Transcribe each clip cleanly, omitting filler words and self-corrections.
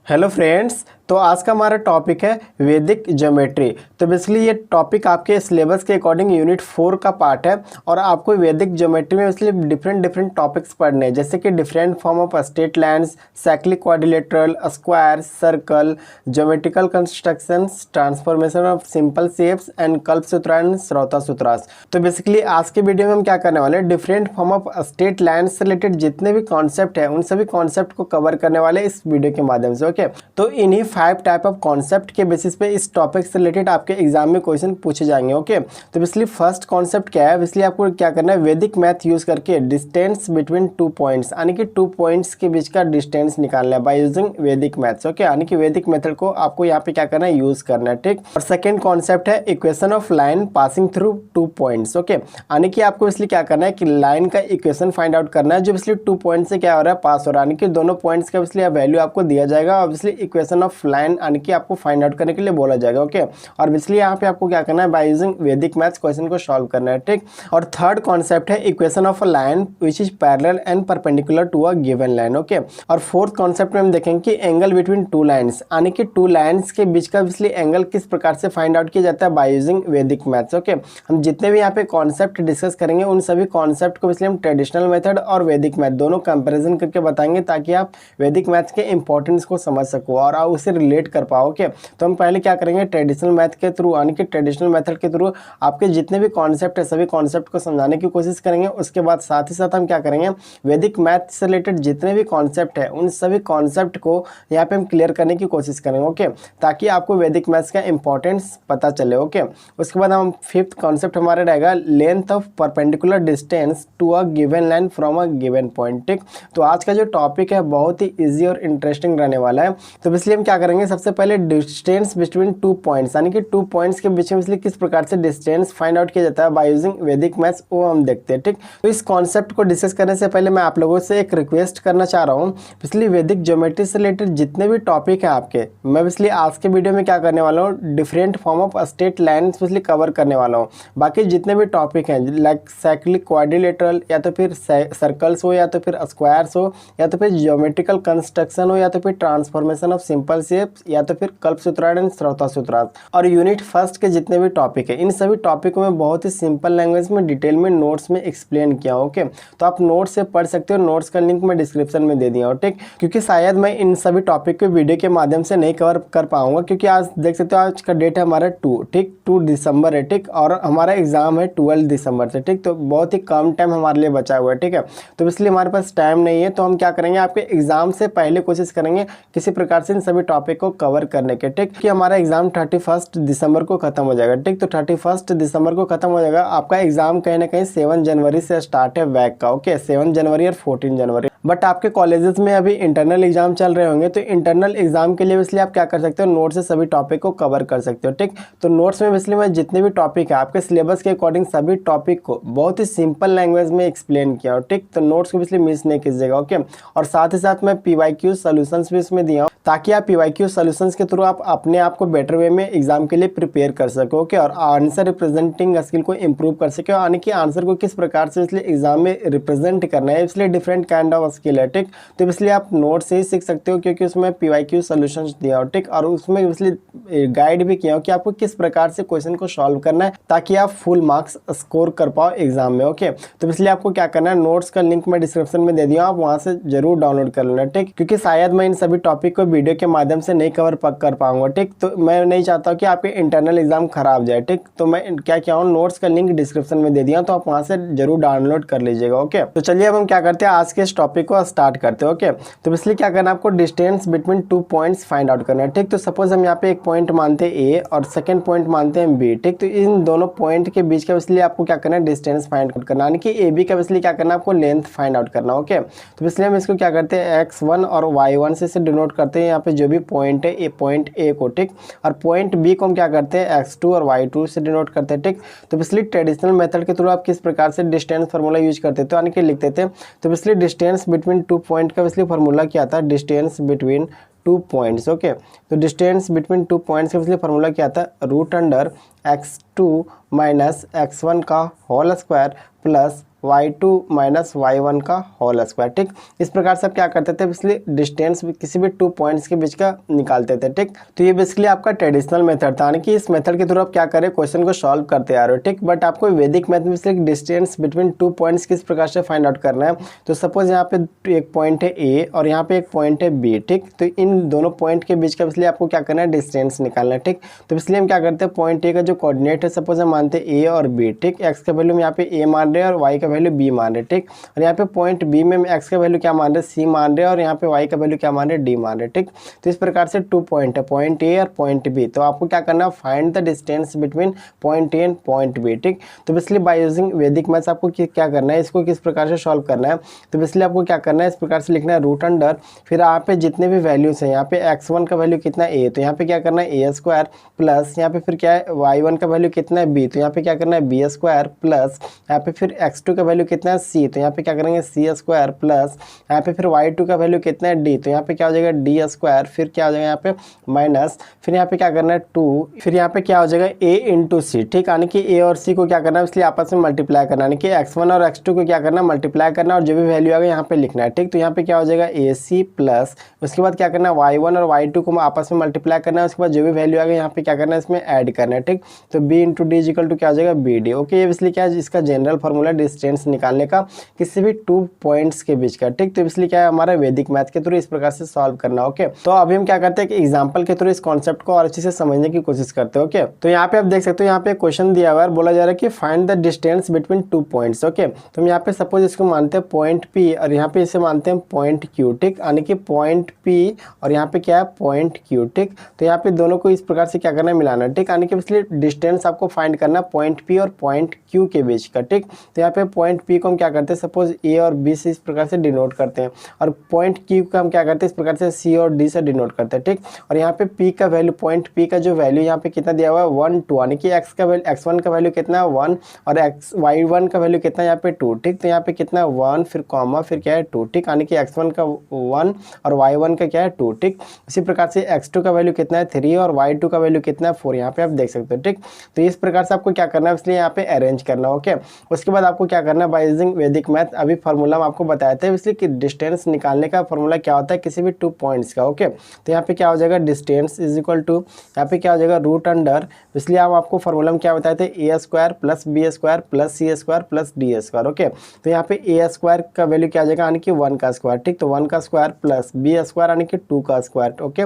Hello friends, तो आज का हमारा टॉपिक है वैदिक ज्योमेट्री। तो बेसिकली ये टॉपिक आपके सिलेबस के अकॉर्डिंग यूनिट 4 का पार्ट है और आपको वैदिक ज्योमेट्री में इसलिए डिफरेंट टॉपिक्स पढ़ने हैं, जैसे कि different form of straight lines, cyclic quadrilateral, square, circle, geometrical constructions, transformation of simple shapes and Kalpasutras, Shrautasutras. तो बेसिकली आज के वीडियो में हम क्या करने वाले हैं, different form of straight lines से रिलेटेड जितने भी कॉन्सेप्ट है उन सभी कॉन्सेप्ट को कवर करने वाले इस वीडियो के माध्यम से। ओके, तो इन्हीं 5 टाइप ऑफ कॉन्सेप्ट के बेसिस पे इस टॉपिक से रिलेटेड आपके एग्जाम में क्वेश्चन पूछे जाएंगे। ओके, तो बेसिकली फर्स्ट कॉन्सेप्ट क्या है, इसलिए आपको क्या करना है, वैदिक मैथ यूज करके डिस्टेंस बिटवीन 2 पॉइंट्स यानी कि 2 पॉइंट्स के बीच का डिस्टेंस निकालना है बाय यूजिंग वैदिक मैथ्स। ओके, यानी कि वैदिक मेथड को आपको यहाँ पे क्या करना है, यूज करना है। ठीक, और सेकेंड कॉन्सेप्ट है equation of line passing through 2 points. Okay, यानी कि आपको इसलिए क्या करना है कि लाइन का इक्वेशन फाइंड आउट करना है जो इसलिए 2 पॉइंट से क्या हो रहा है, पास हो रहा है, यानी कि दोनों पॉइंट्स का इसलिए वैल्यू आपको दिया जाएगा। ऑब्वियसली इक्वेशन ऑफ लाइन यानी कि आपको फाइंड आउट करने के लिए बोला जाएगा। ओके, और इसलिए यहाँ पे आपको क्या करना है, बाय यूजिंग वैदिक मैथ्स क्वेश्चन को सॉल्व करना है। ठीक, और थर्ड कॉन्सेप्ट है equation of a line which is parallel and perpendicular to a given line. Okay, और फोर्थ कॉन्सेप्ट में हम देखेंगे कि एंगल बिटवीन 2 लाइन्स यानी कि 2 लाइन्स के बीच का इसलिए एंगल किस प्रकार से फाइंड आउट किया जाता है बाय यूजिंग वैदिक मैथ्स। ओके, हम जितने भी यहाँ पे कॉन्सेप्ट डिस्कस करेंगे उन सभी कॉन्सेप्ट को इसलिए हम ट्रेडिशनल मेथड और वैदिक मैथ दोनों कंपेरिजन करके बताएंगे ताकि आप वैदिक मैथ्स के इंपॉर्टेंस को समझ सको और आप उसे रिलेट कर पाओ। ओके, तो हम पहले क्या करेंगे, ट्रेडिशनल मैथ के थ्रू यानी कि ट्रेडिशनल मेथड के थ्रू आपके जितने भी कॉन्सेप्ट है सभी कॉन्सेप्ट को समझाने की कोशिश करेंगे। उसके बाद साथ ही साथ हम क्या करेंगे, वैदिक मैथ से रिलेटेड जितने भी कॉन्सेप्ट है उन सभी कॉन्सेप्ट को यहाँ पे हम क्लियर करने की कोशिश करेंगे। ओके, ताकि आपको वैदिक मैथ्स का इंपॉर्टेंस पता चले। ओके, उसके बाद हम फिफ्थ कॉन्सेप्ट हमारा रहेगा length of perpendicular distance to a given line from a given point. ठीक, तो आज का जो टॉपिक है बहुत ही ईजी और इंटरेस्टिंग रहने वाला है। तो इसलिए हम क्या करेंगे, सबसे पहले डिस्टेंस बिटवीन 2 पॉइंट्स यानी कि 2 पॉइंट्स के बीच में इसलिए किस प्रकार से डिस्टेंस फाइंड आउट किया जाता है बाय यूजिंग वैदिक मैथ्स, वो हम देखते हैं। ठीक, तो इस कॉन्सेप्ट को डिस्कस करने से पहले मैं आप लोगों से एक रिक्वेस्ट करना चाह रहा हूँ, इसलिए वैदिक ज्योमेट्री से रिलेटेड जितने भी टॉपिक है आपके, मैं इसलिए आज के वीडियो में क्या करने वाला हूँ, different form of straight lines इसलिए कवर करने वाला हूँ। बाकी जितने भी टॉपिक हैं लाइक साइक्लिक क्वाड्रिलेटरल या तो फिर सर्कल्स हो या तो फिर स्क्वायर्स हो या तो फिर ज्योमेट्रिकल कंस्ट्रक्शन हो या तो फिर ट्रांसफॉर्मेशन ऑफ सिंपल शेप्स या तो फिर कल्पसूत्रान एंड श्रोतासूत्रास, और यूनिट फर्स्ट के जितने भी टॉपिक है इन सभी टॉपिकों में बहुत ही सिंपल लैंग्वेज में डिटेल में नोट्स में एक्सप्लेन किया। ओके, तो आप नोट्स से पढ़ सकते हो, नोट्स का लिंक मैं डिस्क्रिप्शन में दे दिया हूँ। ठीक, क्योंकि शायद मैं इन सभी टॉपिक को वीडियो के माध्यम से नहीं कवर कर पाऊंगा क्योंकि आज देख सकते हो आज का डेट है हमारा 2 दिसंबर है। ठीक, और हमारा एग्जाम है 12 दिसंबर से। ठीक, तो बहुत ही कम टाइम हमारे लिए बचा हुआ है। ठीक है, तो इसलिए हमारे पास टाइम नहीं है, तो हम क्या करेंगे, आपके एग्जाम से पहले कोशिश करेंगे किसी प्रकार से इन सभी टॉपिक को कवर करने के। ठीक, कि हमारा एग्जाम 31 दिसंबर को खत्म हो जाएगा। ठीक, तो 31 दिसंबर को खत्म हो जाएगा आपका एग्जाम, कहीं ना कहीं 7 जनवरी से स्टार्ट है वैक का। ओके, 7 जनवरी और 14 जनवरी, बट आपके कॉलेजेस में अभी इंटरनल एग्जाम चल रहे होंगे, तो इंटरनल एग्जाम के लिए इसलिए आप क्या कर सकते हो, नोट से सभी टॉपिक को कवर कर सकते हो। ठीक, तो नोट्स में इसलिए मैं जितने भी टॉपिक है आपके सिलेबस के अकॉर्डिंग सभी टॉपिक को बहुत ही सिंपल लैंग्वेज में एक्सप्लेन किया हूँ। ठीक, तो नोट्स को इसलिए मिस नहीं कीजिएगा। ओके, और साथ ही साथ मैं PYQ सॉल्यूशंस भी इसमें दिया हूँ ताकि आप PYQ सॉल्यूशंस के थ्रू आप अपने आप को बेटर वे में एग्जाम के लिए प्रिपेयर कर सको। ओके, और आंसर रिप्रेजेंटिंग स्किल को इंप्रूव कर सके, यानी कि आंसर को किस प्रकार से इसलिए एग्जाम में रिप्रेजेंट करना है, इसलिए डिफरेंट काइंड ऑफ स्किल है। ठीक, तो इसलिए आप नोट से ही सीख सकते हो क्योंकि उसमें PYQ सॉल्यूशंस दिया हो। ठीक, और उसमें इसलिए गाइड भी किया हो कि आपको किस प्रकार से क्वेश्चन को सॉल्व करना है ताकि आप फुल मार्क्स स्कोर कर पाओ एग्जाम में। ओके, तो इसलिए आपको क्या करना है, नोट्स का लिंक मैं डिस्क्रिप्शन में दे दिया, आप वहां से जरूर डाउनलोड कर लेना। ठीक, क्योंकि शायद मैं इन सभी टॉपिक को वीडियो के माध्यम से नहीं कवर कर पाऊंगा। ठीक, तो मैं नहीं चाहता कि आपके इंटरनल एग्जाम खराब जाए। ठीक, तो मैं क्या किया हूँ, नोट्स का लिंक डिस्क्रिप्शन में दे दिया, तो आप वहां से जरूर डाउनलोड कर लीजिएगा। ओके, तो चलिए अब हम क्या करते हैं, आज के इस टॉपिक को स्टार्ट करते हैं। ओके, तो इसलिए क्या करना है, आपको distance between 2 points find out करना है। ठीक, तो सपोज हम यहाँ पे एक पॉइंट मानते हैं ए और सेकंड पॉइंट मानते हैं बी। ठीक, तो इन दोनों पॉइंट के बीच का इसलिए आपको क्या करना है, डिस्टेंस फाइंड आउट करना, यानी कि AB का इसलिए क्या करना है, आपको लेंथ फाइंड आउट करना। ओके, तो इसलिए हम इसको क्या करते हैं, X1 और Y1 से इसे डिनोट करते हैं यहाँ पे जो भी पॉइंट है, पॉइंट A को। ठीक, और पॉइंट B को हम क्या करते हैं, X2 और Y2 से डिनोट करते हैं। ठीक, तो इसलिए ट्रेडिशनल मेथड के थ्रू आप किस प्रकार से डिस्टेंस फार्मूला यूज करते थे, यानी कि लिखते थे, तो इसलिए डिस्टेंस बिटवीन 2 पॉइंट का इसलिए फार्मूला क्या था, distance between two points. Okay, तो डिस्टेंस बिटवीन टू पॉइंट्स का इसलिए फार्मूला क्या आता है, root under x2 minus x1 का whole square plus y2 minus y1 का होल स्क्वायर। ठीक, इस प्रकार से आप क्या करते थे, इसलिए डिस्टेंस किसी भी टू पॉइंट्स के बीच का निकालते थे। ठीक, तो ये बेसिकली आपका ट्रेडिशनल मेथड था, यानी कि इस मेथड के थ्रू आप क्या करें, क्वेश्चन को सॉल्व करते आ रहे हो। ठीक, बट आपको वैदिक मैथ में डिस्टेंस बिटवीन टू पॉइंट्स किस प्रकार से फाइंड आउट करना है। तो सपोज यहाँ पे एक पॉइंट है ए और यहाँ पे एक पॉइंट है बी। ठीक, तो इन दोनों पॉइंट के बीच का इसलिए आपको क्या करना है, डिस्टेंस निकालना है। ठीक, तो इसलिए हम क्या करते हैं, पॉइंट ए का जो कोऑर्डिनेट है, सपोज हम मानते हैं ए और बी। ठीक, एक्स का वैल्यू हम यहाँ पे ए मान रहे हैं और वाई का वैल्यू बी मान रहे हैं। ठीक, और यहाँ पे पॉइंट बी में एक्स का वैल्यू क्या मान रहे हैं, सी मान रहे हैं, और यहाँ पे वाई का वैल्यू क्या मान रहे हैं, डी मान रहे हैं। ठीक, तो इस प्रकार से टू पॉइंट है, पॉइंट ए और पॉइंट बी। तो आपको क्या करना है, find the distance between point A and point B. ठीक, तो इसलिए बाय यूजिंग वैदिक मैथ्स आपको क्या करना है, इसको किस प्रकार से सॉल्व करना है। तो इसलिए आपको क्या करना है, इस प्रकार से लिखना है, रूट अंडर, फिर यहाँ पे जितने भी वैल्यूज हैं, यहाँ पे x1 का वैल्यू कितना है a, तो यहाँ पे क्या करना है a स्क्वायर प्लस यहाँ पे फिर क्या है y1 का वैल्यू कितना है b, तो यहाँ पे क्या करना है b स्क्वायर प्लस यहाँ पे फिर x2 का वैल्यू कितना है c, तो यहाँ पे क्या करेंगे c स्क्वायर प्लस यहाँ पे फिर y2 का वैल्यू कितना है d, तो यहाँ पे क्या हो जाएगा d स्क्वायर, फिर क्या हो जाएगा यहाँ पे माइनस, फिर यहाँ पे क्या करना है 2, फिर यहाँ पे क्या हो जाएगा a इंटू सी। ठीक, यानी कि a और c को क्या करना है, इसलिए आपस में मल्टीप्लाई करना, यानी कि x1 और x2 को क्या करना है, मल्टीप्लाई करना और जो भी वैल्यू आएगा यहाँ पे लिखना है। ठीक, तो यहाँ पे क्या हो जाएगा ac प्लस, उसके बाद क्या करना है y1 और y2 को आपस में मल्टीप्लाई करना है, उसके बाद जो भी वैल्यू आएगा यहाँ पे क्या करना है, इसमें ऐड करना है। ठीक, तो b into D equal to क्या हो जाएगा bd। ओके, ये इसलिए क्या है, इसका जनरल फार्मूला डिस्टेंस निकालने का किसी भी टू पॉइंट्स के बीच का। ठीक, तो इसलिए क्या है, हमारा वैदिक मैथ के थ्रू इस प्रकार से सॉल्व करना। ओके, तो अभी हम क्या करते हैं कि एग्जांपल के थ्रू इस कॉन्सेप्ट को और अच्छे से समझने की कोशिश करते हैं। ओके, तो यहाँ पे आप देख सकते हो, यहाँ पे क्वेश्चन दिया हुआ है, बोला जा रहा है कि find the distance between two points. Okay, तो हम यहाँ पे सपोज इसको मानते हैं पॉइंट P और यहाँ पे इसे मानते हैं पॉइंट Q। ठीक, यानी कि पॉइंट P और यहाँ पे क्या है, पॉइंट Q। ठीक, तो यहाँ पे दोनों को इस प्रकार से क्या करना है, मिलाना। ठीक, यानी कि इसलिए डिस्टेंस आपको फाइंड करना है पॉइंट P और पॉइंट Q के बीच का। ठीक, तो यहाँ पे पॉइंट P को हम क्या करते हैं, सपोज A और B से इस प्रकार से डिनोट करते हैं, और पॉइंट Q का हम क्या करते हैं, इस प्रकार से C और D से डिनोट करते हैं। ठीक, और यहाँ पे P का वैल्यू, पॉइंट P का जो वैल्यू यहाँ पे कितना दिया हुआ है, 1 2, यानी कि x1 का वैल्यू कितना है 1 और y1 का वैल्यू कितना है यहाँ पे 2। ठीक, तो यहाँ पे कितना है 1 फिर कॉमा फिर क्या है 2। ठीक, यानी कि x1 का 1 और y1 का क्या है 2। ठीक, इसी प्रकार से x2 का वैल्यू कितना है 3 और y2 का वैल्यू कितना है 4, यहाँ पे आप देख सकते हो। ठीक, तो इस प्रकार से आपको क्या करना है, इसलिए यहाँ पे अरेंज करना। ओके, उसके बाद आपको क्या करना है, बाय यूजिंग वैदिक मैथ, अभी फार्मूला आपको बताया था, इसलिए कि डिस्टेंस निकालने का फार्मूला क्या होता है किसी भी टू पॉइंट्स का। ओके, तो यहाँ पे क्या हो जाएगा, डिस्टेंस इज इक्वल टू, यहाँ पे क्या हो जाएगा, रूट अंडर, इसलिए हम आपको फार्मूला में क्या बताए थे, a square plus b square plus c square plus d square. Okay, तो यहाँ पे a स्क्वायर का वैल्यू क्या आ जाएगा, यानी कि 1 का स्क्वायर। ठीक, तो 1 का स्क्वायर प्लस b स्क्वायर यानी कि 2 का स्क्वायर। ओके,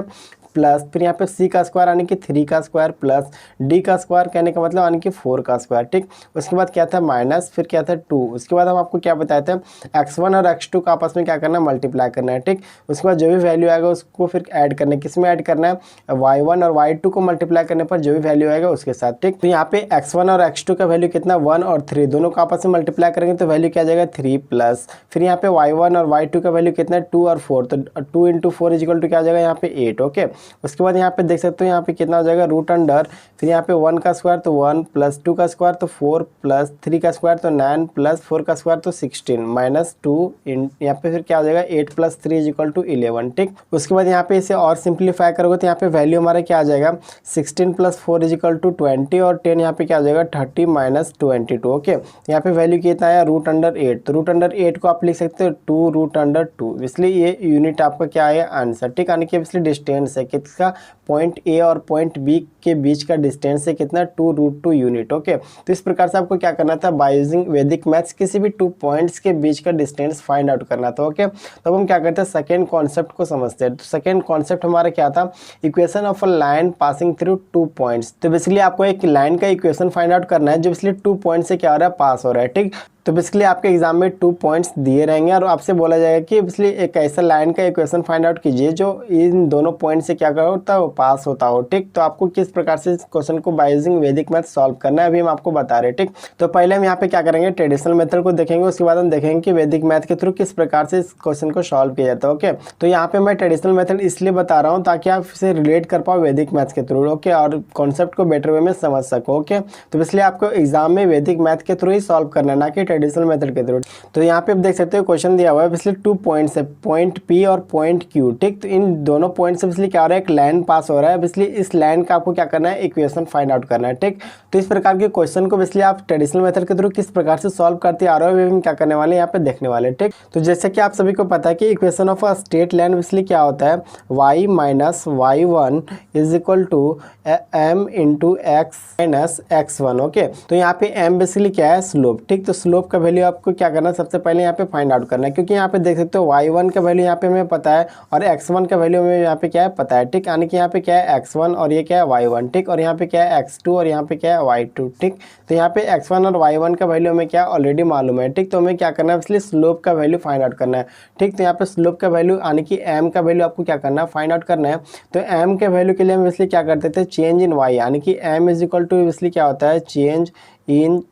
प्लस फिर यहाँ पे c का स्क्वायर यानी कि 3 का स्क्वायर प्लस d का स्क्वायर कहने का मतलब यानी कि 4 का स्क्वायर। ठीक, उसके बाद क्या था माइनस, फिर क्या था 2, उसके बाद हम आपको क्या बताए थे, x1 और x2 का आपस में क्या करना है, मल्टीप्लाई करना है। ठीक, उसके बाद जो भी वैल्यू आएगा उसको फिर ऐड करना है, किस में ऐड करना है, y1 और y2 को मल्टीप्लाई करने पर जो भी वैल्यू आएगा उसके साथ। ठीक, तो यहाँ पे x1 और x2 का वैल्यू कितना 1 और 3 दोनों को आपस में मल्टीप्लाई करेंगे तो वैल्यू क्या आ जाएगा 3 प्लस, फिर यहाँ पे y1 और y2 का वैल्यू कितना है 2 और 4, तो 2 इंटू 4 इज इक्वल टू क्या आ जाएगा यहाँ पे 8। ओके, उसके बाद यहाँ पे देख सकते हो यहाँ पे कितना हो जाएगा, रूट अंडर, फिर यहाँ पे 1 का स्क्वायर तो 1 प्लस 2 का स्क्वायर तो 4 प्लस 3 का स्क्वायर तो 9 प्लस 4 का स्क्वायर तो 16 माइनस 2 यहाँ पे फिर क्या हो जाएगा 8 प्लस 3 इज इक्वल टू 11। ठीक, उसके बाद यहाँ पे इसे और सिंप्लीफाई करोगे तो यहाँ पे वैल्यू हमारा क्या आ जाएगा, 16 प्लस 4 इज इक्वल टू 20 और 10 यहाँ पे क्या आ जाएगा 30 माइनस 22। ओके, यहाँ पे वैल्यू कितना आया, रूट अंडर 8, तो रूट अंडर 8 को आप लिख सकते हो 2 रूट अंडर 2, इसलिए ये यूनिट आपका क्या है आंसर। ठीक, यानी कि इसलिए डिस्टेंस है किसका, पॉइंट ए और पॉइंट बी के बीच का डिस्टेंस है कितना 2√2 यूनिट। ओके, तो इस प्रकार से आपको क्या करना था, बाय यूजिंग वैदिक मैथ्स किसी भी टू पॉइंट्स के बीच का डिस्टेंस फाइंड आउट करना था। ओके, तो अब हम क्या करते हैं, सेकेंड कॉन्सेप्ट को समझते हैं। तो सेकेंड कॉन्सेप्ट हमारा क्या था, equation of a line passing through two points. तो बेसिकली आपको एक लाइन का इक्वेशन फाइंड आउट करना है जो इसलिए 2 पॉइंट से क्या हो रहा है, पास हो रहा है। ठीक, तो बेसिकली आपके एग्जाम में 2 पॉइंट्स दिए रहेंगे और आपसे बोला जाएगा कि बेसिकली एक ऐसा लाइन का इक्वेशन फाइंड आउट कीजिए जो इन दोनों पॉइंट से क्या होता हो, पास होता हो। ठीक, तो आपको किस प्रकार से इस क्वेश्चन को बाय यूजिंग वैदिक मैथ सॉल्व करना है अभी हम आपको बता रहे हैं। ठीक, तो पहले हम यहाँ पे क्या करेंगे, ट्रेडिशनल मेथड को देखेंगे, उसके बाद हम देखेंगे कि वैदिक मैथ के थ्रू किस प्रकार से इस क्वेश्चन को सॉल्व किया जाता है। ओके, तो यहाँ पे मैं ट्रेडिशनल मेथड इसलिए बता रहा हूँ ताकि आप इसे रिलेट कर पाओ वैदिक मैथ के थ्रू। ओके, और कॉन्सेप्ट को बेटर वे में समझ सको। ओके, तो इसलिए आपको एग्जाम में वैदिक मैथ के थ्रू ही सॉल्व करना है, ना कि ट्रेडिशनल मेथड के थ्रू। तो यहाँ पे आप देख सकते हो क्वेश्चन दिया हुआ है, इसलिए 2 पॉइंट्स है, पॉइंट P और पॉइंट Q, ठीक। तो इन दोनों पॉइंट से इसलिए क्या हो रहा है, एक लाइन पास हो रहा है, इसलिए इस लाइन का आपको क्या करना है, इक्वेशन फाइंड आउट करना है, ठीक। तो इस प्रकार के क्वेश्चन को इसलिए आप ट्रेडिशनल मेथड के थ्रू किस प्रकार से सॉल्व करते आ रहे हो, हम क्या करने वाले हैं यहाँ पे देखने वाले, ठीक। तो जैसे कि आप सभी को पता है कि equation of a straight line इसलिए क्या होता है, y minus y1 is equal to m into x minus x1, okay. तो यहाँ पे m बेसिकली क्या है, स्लोप, ठीक। तो स्लोप का वैल्यू आपको क्या करना है, सबसे पहले यहाँ पे फाइंड आउट करना है, क्योंकि यहाँ पे देख सकते हो y1 का वैल्यू यहाँ पे हमें पता है और x1 का वैल्यू हमें यहाँ पे क्या है पता है, ठीक। यानी कि यहाँ पे क्या है x1 और ये क्या है y1, ठीक। और यहाँ पे क्या है x2 और यहाँ पे क्या है y2, ठीक। तो यहाँ पे x1 और y1 का वैल्यू हमें क्या ऑलरेडी मालूम है, ठीक। तो हमें क्या करना है, इसलिए स्लोप का वैल्यू फाइंड आउट करना है, ठीक। तो यहाँ पे स्लोप का वैल्यू यानी कि m का वैल्यू आपको क्या करना है, फाइंड आउट करना है। तो m के वैल्यू के लिए हम इसलिए क्या करते थे, चेंज इन y, यानी कि m इज इक्वल टू इसलिए क्या होता है, change in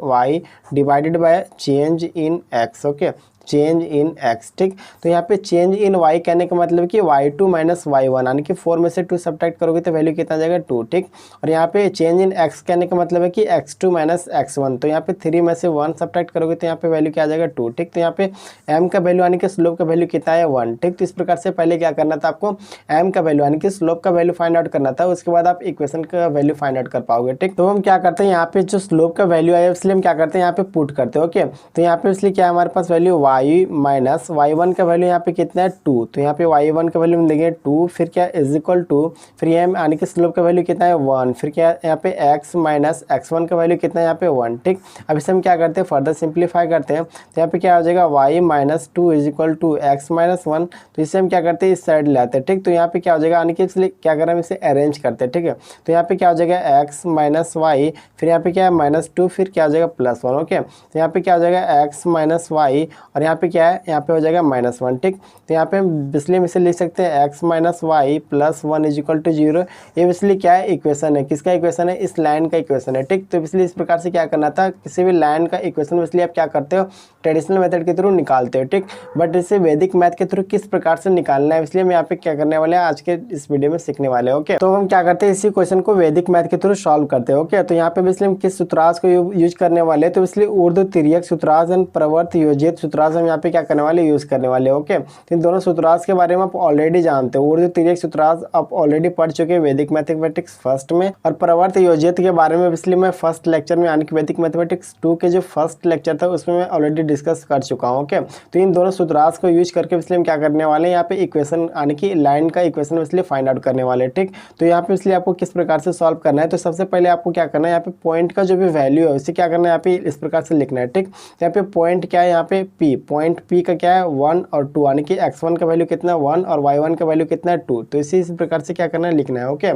y divided by change in x, okay, change in x, ठीक। तो यहाँ पे चेंज इन y कहने का मतलब कि y2 माइनस y1, यानी कि 4 में से 2 सब्ट्रैक्ट करोगे तो वैल्यू कितना जाएगा, 2, ठीक। और यहाँ पे चेंज इन x कहने का मतलब है कि x2 माइनस x1, तो यहाँ पे 3 में से 1 सब्ट्रैक्ट करोगे तो यहाँ पे वैल्यू क्या आ जाएगा, 2, ठीक। तो यहाँ पे m का वैल्यू यानी कि स्लोप का वैल्यू कितना है, 1, ठीक। तो इस प्रकार से पहले क्या करना था आपको, m का वैल्यू यानी कि स्लोप का वैल्यू फाइंड आउट करना था, उसके बाद आप इक्वेशन का वैल्यू फाइंड आउट कर पाओगे, ठीक। तो हम क्या करते हैं, यहाँ पे जो स्लोप का वैल्यू आया इसलिए हम क्या करते हैं, यहाँ पे पुट करते हैं, ओके। तो यहाँ पे इसलिए क्या हमारे पास वैल्यू y माइनस y1 का वैल्यू यहाँ पे कितना है, 2। तो यहाँ पे y1 का वैल्यू हम देंगे 2, फिर क्या इज इक्वल टू, फिर m यानी कि स्लोप का वैल्यू कितना है, 1, फिर क्या यहाँ पे x माइनस x1 का वैल्यू कितना है, यहाँ पे 1, ठीक। अब इसे हम क्या करते हैं, फर्दर सिंप्लीफाई करते हैं। तो यहाँ पे क्या हो जाएगा, y minus 2 is equal to x minus 1। तो इसे हम क्या करते हैं, इस साइड ले आते हैं, ठीक। तो यहाँ पे क्या हो जाएगा, यानी कि इसलिए क्या करें, हम इसे अरेंज करते हैं, ठीक है। तो यहाँ पे क्या हो जाएगा, x माइनस वाई, फिर यहाँ पे क्या है माइनस 2, फिर क्या हो जाएगा +1, ओके। तो यहाँ पे क्या हो जाएगा x माइनस वाई और यहाँ पे क्या है, यहाँ पे हो जाएगा -1, ठीक। तो यहाँ पे हम इसलिए हम इसे लिख सकते हैं x minus y plus 1 is equal to 0। ये इसलिए क्या है, इक्वेशन है, किसका इक्वेशन है, इस लाइन का इक्वेशन है, ठीक। तो इसलिए इस प्रकार से क्या करना था, किसी भी लाइन का इक्वेशन इसलिए आप क्या करते हो, ट्रेडिशनल मेथड के थ्रू निकालते हो, ठीक। बट इसे वैदिक मैथ के थ्रू किस प्रकार से निकालना है, इसलिए हम यहाँ पे क्या करने वाले हैं, आज के इस वीडियो में सीखने वाले हैं, ओके। तो हम क्या करते हैं, इसी क्वेश्चन को वैदिक मैथ के थ्रू सॉल्व करते हैं, ओके। तो यहाँ पे इसलिए हम किस सूत्रांश को यूज करने वाले हैं, तो इसलिए ऊर्ध्व तिर्यक सूत्रांश एंड प्रवर्त योजित सूत्रांश हम यहाँ पे क्या करने वाले, यूज करने वाले, ओके। तो इन दोनों सूत्रांश के बारे में आप ऑलरेडी जानते हो। ऊर्ध्व तिर्यक सूत्रांश आप ऑलरेडी पढ़ चुके हैं वैदिक मैथमेटिक्स फर्स्ट में, और प्रवर्त योजित के बारे में इसलिए मैं फर्स्ट लेक्चर में यानी कि वैदिक मैथमेटिक्स 2 के जो फर्स्ट लेक्चर था उसमें मैं ऑलरेडी डिस्कस कर चुका हूँ, ओके। तो इन दोनों सूत्रांश को यूज करके इसलिए हम क्या करने वाले हैं, यहाँ पे इक्वेशन यानी कि लाइन का इक्वेशन इसलिए फाइंड आउट करने वाले, ठीक। तो यहाँ पे इसलिए आपको किस प्रकार से सॉल्व करना है, तो सबसे पहले आपको क्या करना है, यहाँ पे पॉइंट का जो भी वैल्यू है उसे क्या करना है, यहाँ पे इस प्रकार से लिखना है, ठीक। यहाँ पे पॉइंट क्या है, यहाँ पे P, पॉइंट P का क्या है 1 और 2, यानी कि x1 का वैल्यू कितना है 1 और y1 का वैल्यू कितना है 2। तो इसी प्रकार से क्या करना है, लिखना है, ओके।